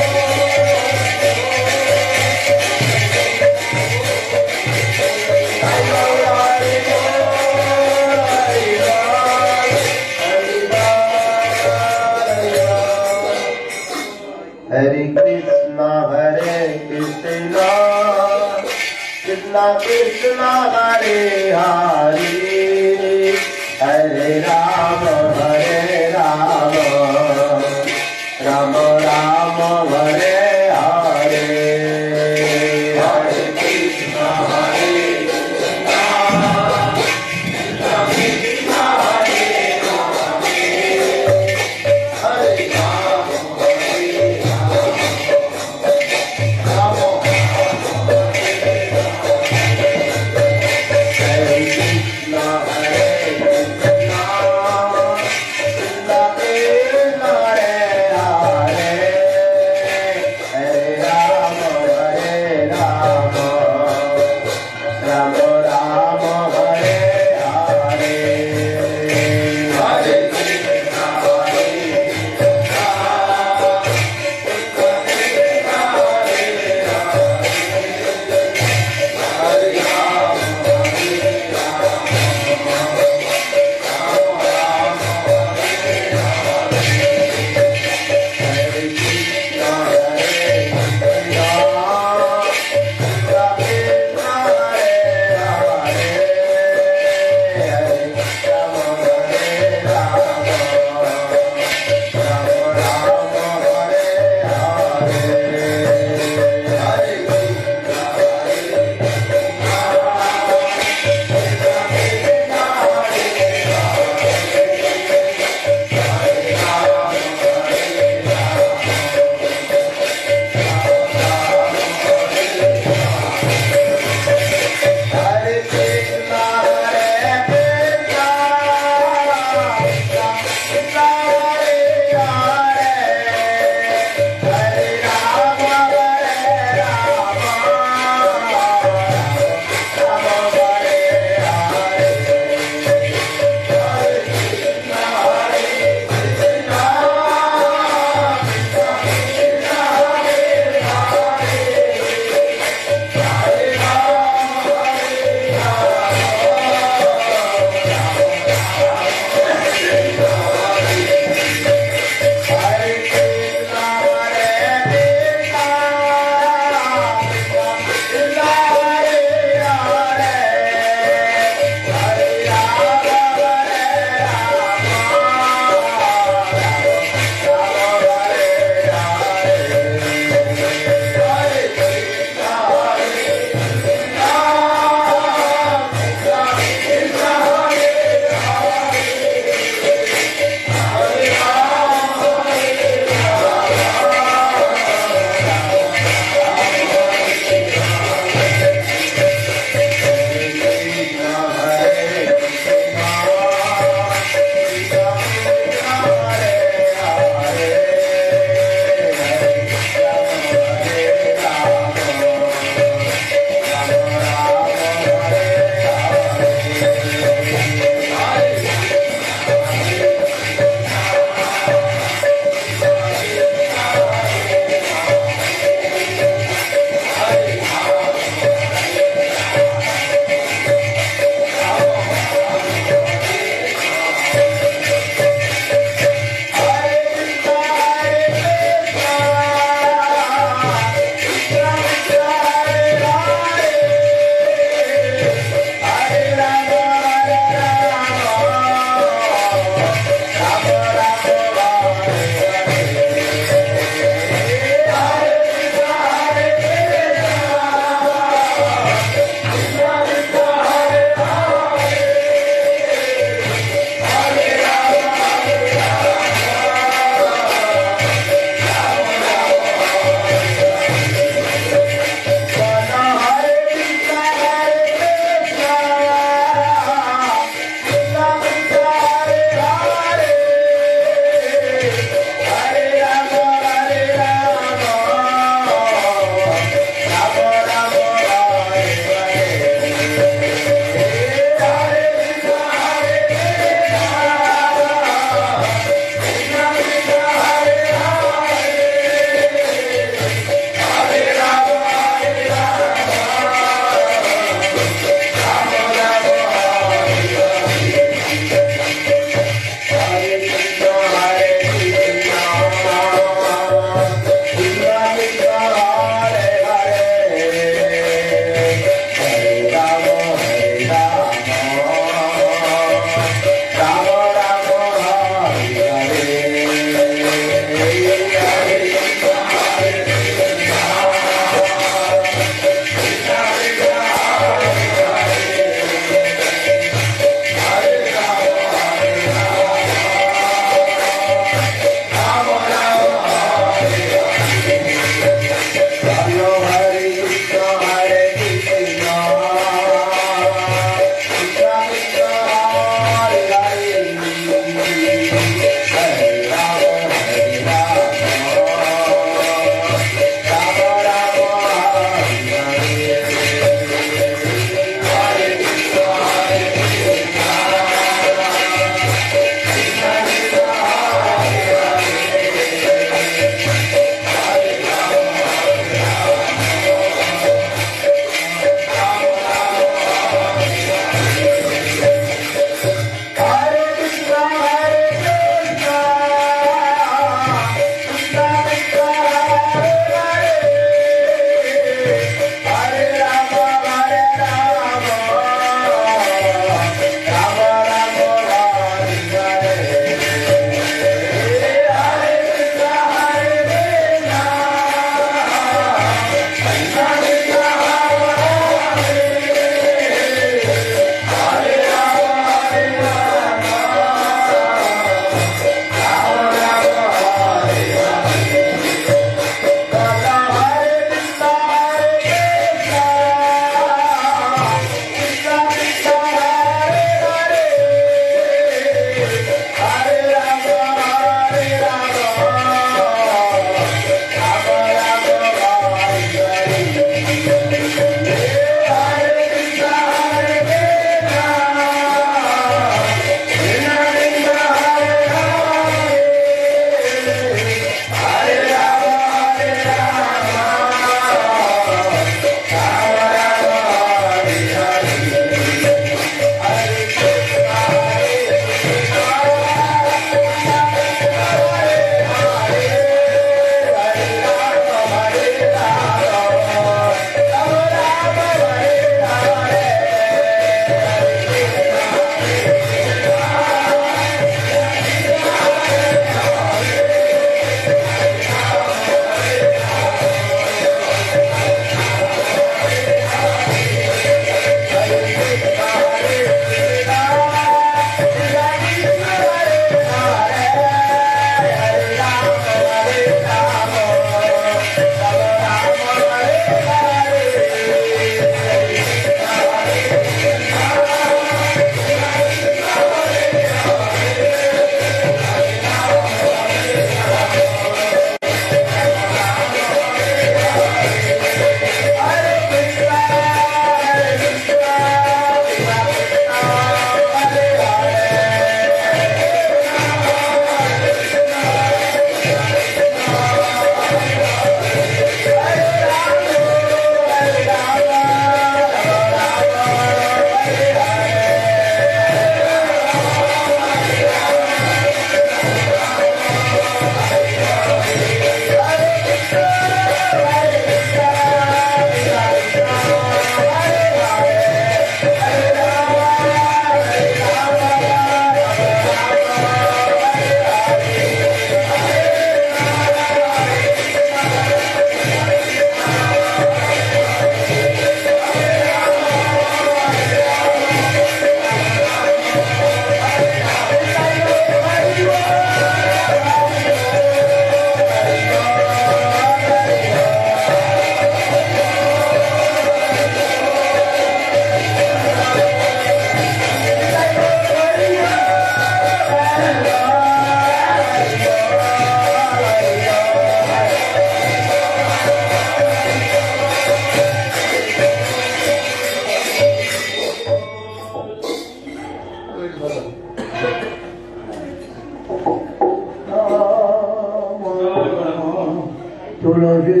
তুলসী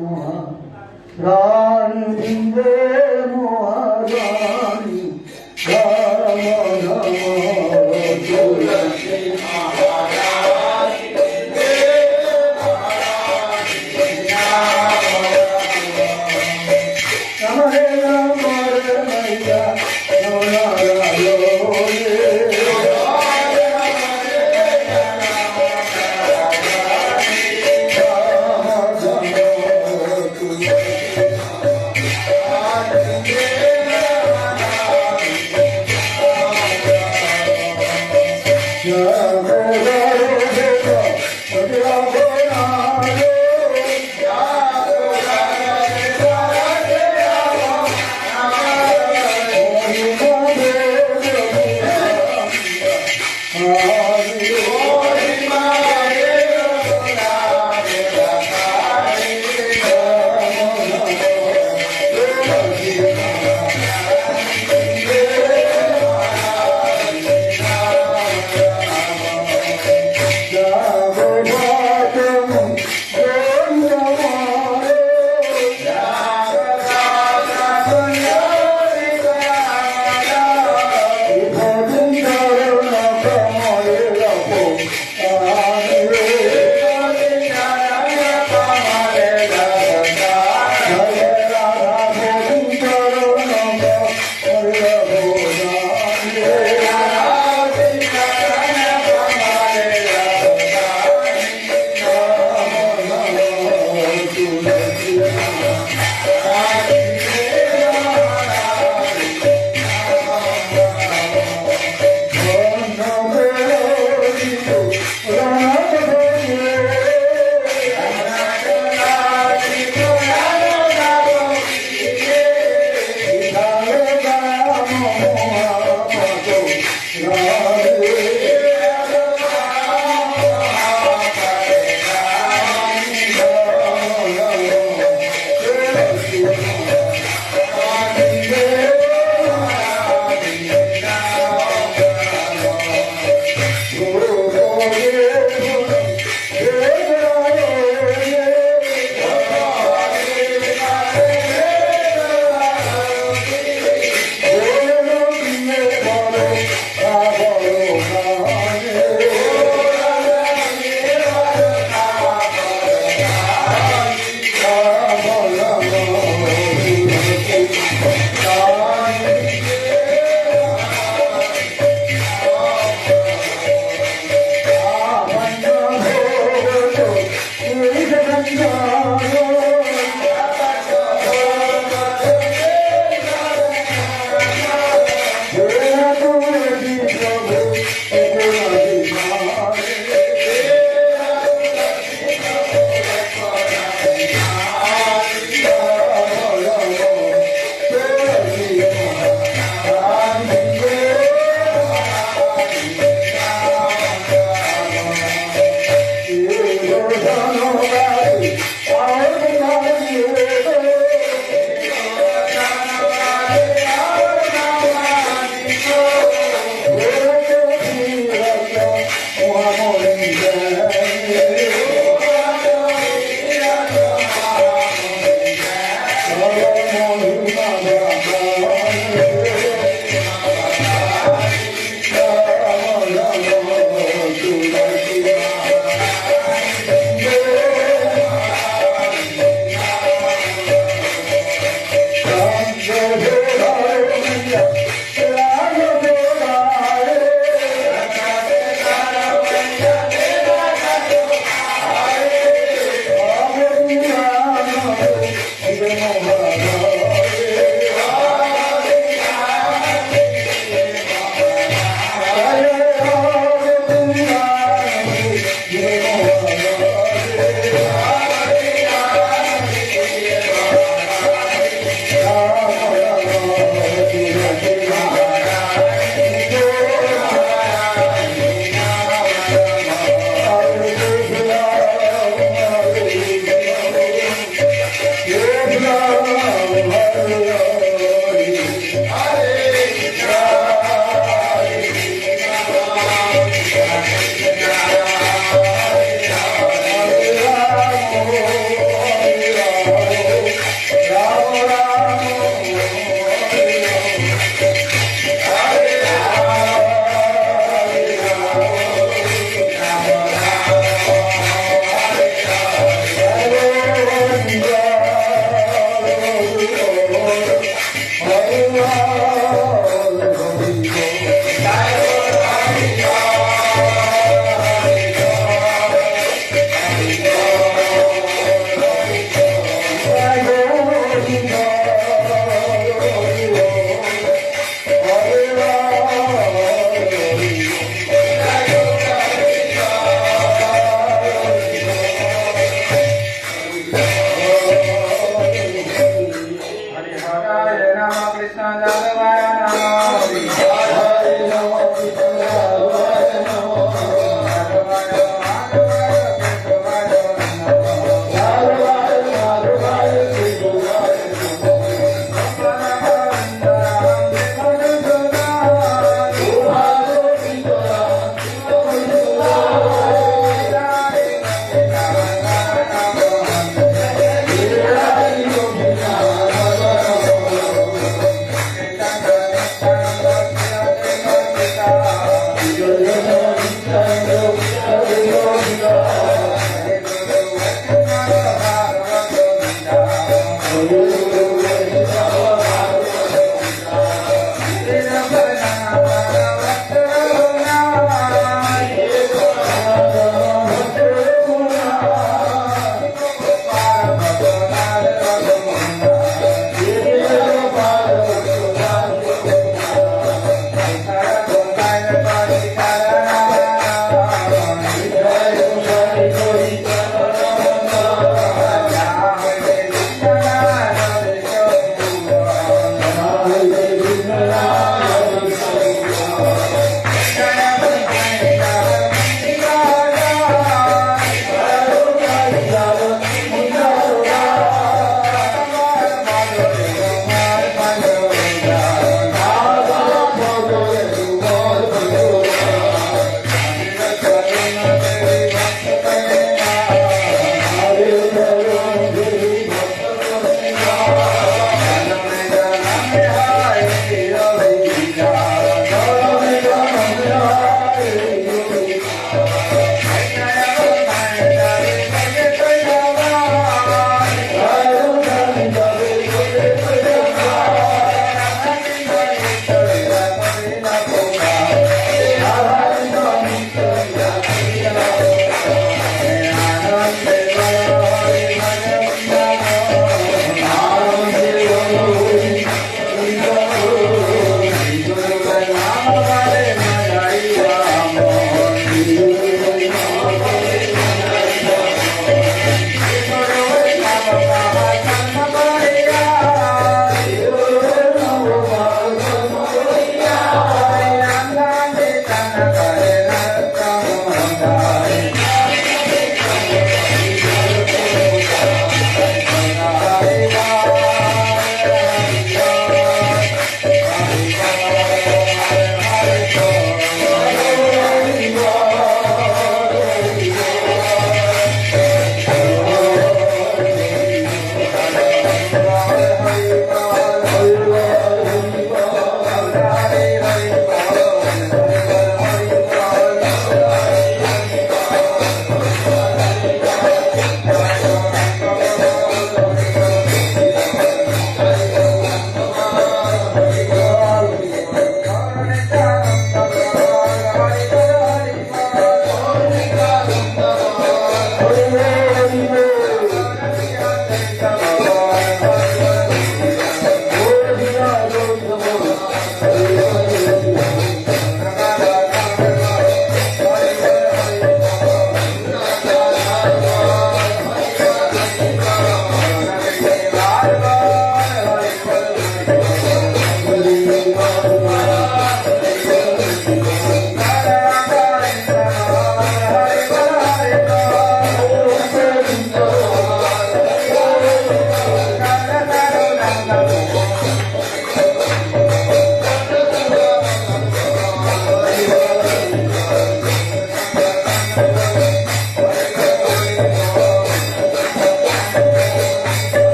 মহা রানী বৃন্দে মহারানী রাম রাম তুলসী রামে রাম রে मैया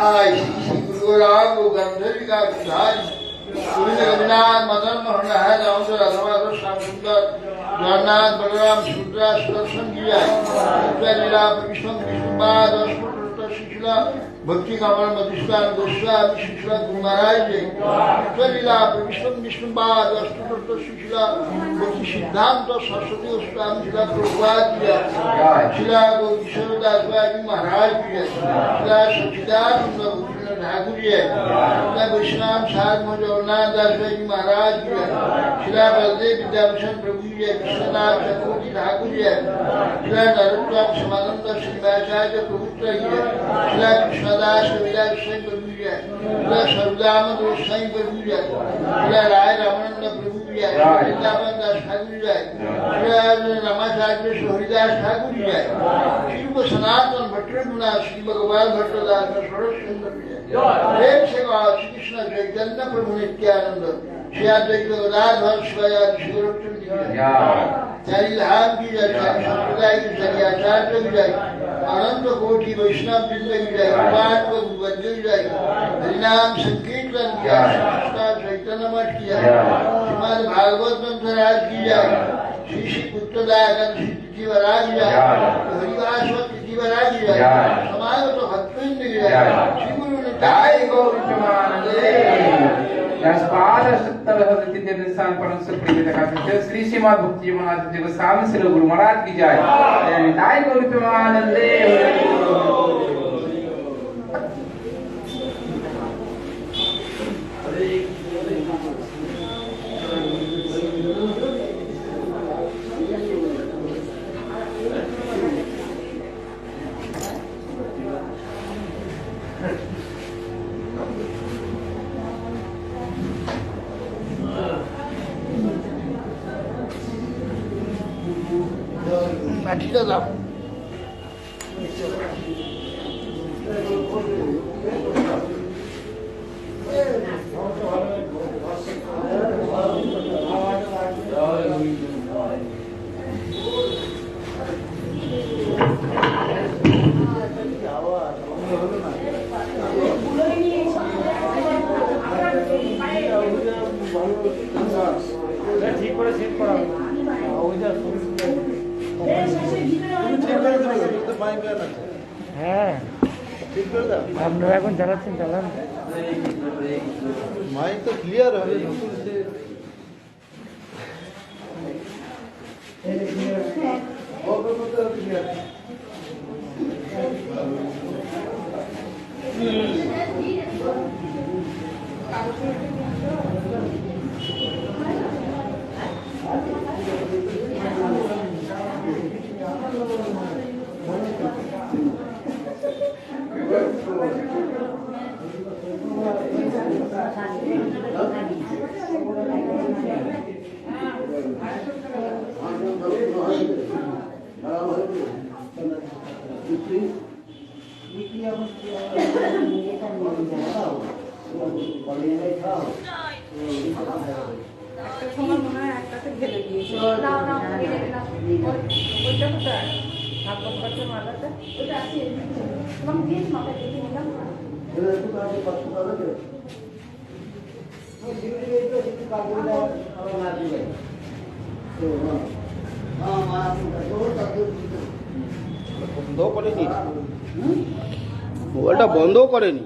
जय श्री गुरु राम गंधर्विका विधारी गोविंद रघुनाथ मदन मोहन है दामोदर राघव श्याम सुंदर जगन्नाथ बलराम सुभद्रा सुदर्शन की जय लीला विष्णु विष्णुपाद शिशुला भक्ति कमल मधुष्कान गोस्वामी शिशुला गुरु महाराज जय लीला विष्णु विष्णुपाद शिशुला भक्ति सिद्धांत सरस्वती गोस्वामी शिला प्रभुपाद की शिला गौरीश्वरदास महाराज की शिला सच्चिदानंद ठाकुर जी शिला वैष्णव साधु जगन्नाथ दास जी महाराज की शिला बलदेव विद्याभूषण प्रभु जी विश्वनाथ चक्रवर्ती ठाकुर जी शिला नरोत्तम समानंद श्रीवाचार्य पवित्र जी शिला कृष्णदास कविराज सिंह प्रभु जी शिला सर्वदामद गोस्वामी प्रभु जी शिला राय रामानंद प्रभु जी वृंदावन दास ठाकुर जी शिला रामाचार्य हरिदास ठाकुर जी श्री सनातन भट्टमुना श्री भगवान भट्टदास षोडश सुंदर जी प्रेम से श्री कृष्ण चैतन्य प्रभु नित्यानंद श्री अद्वैत गदाधर शिवाया शिवरक्षण की चारी धाम की जय चारी संप्रदाय की चारी आचार्य की जय अनंत कोटि वैष्णव वृंद की जय भगवान को वंदे की जय हरिनाम संकीर्तन किया चैतन्य मठ किया श्रीमद भागवत ग्रंथराज की जय श्री श्री पुत्रदायक श्री तिथिवराज की जय हरिवासवत तिथिवराज की जय समागत भक्तवृंद की जय श्री गुरु निताय गौर श्री श्रीमद भक्ति गोस्वामी श्री गुरु महाराज की जय निताय गौर प्रेमानंदे লাঠিটা দাও ঠিক করে সেট করা হ্যাঁ আপনারা এখন চালাচ্ছেন চালান মাইক তো ক্লিয়ার হবে সময় মনে হয় একটাতে ঢেলে দিয়েছে ওইটা কোথায় ঠাকুর কাছে মালাটা ওটা আছে তোমার দিয়েছি মাথা কেটে নিলাম বন্ধও করেনি মোবাইলটা বন্ধও করেনি।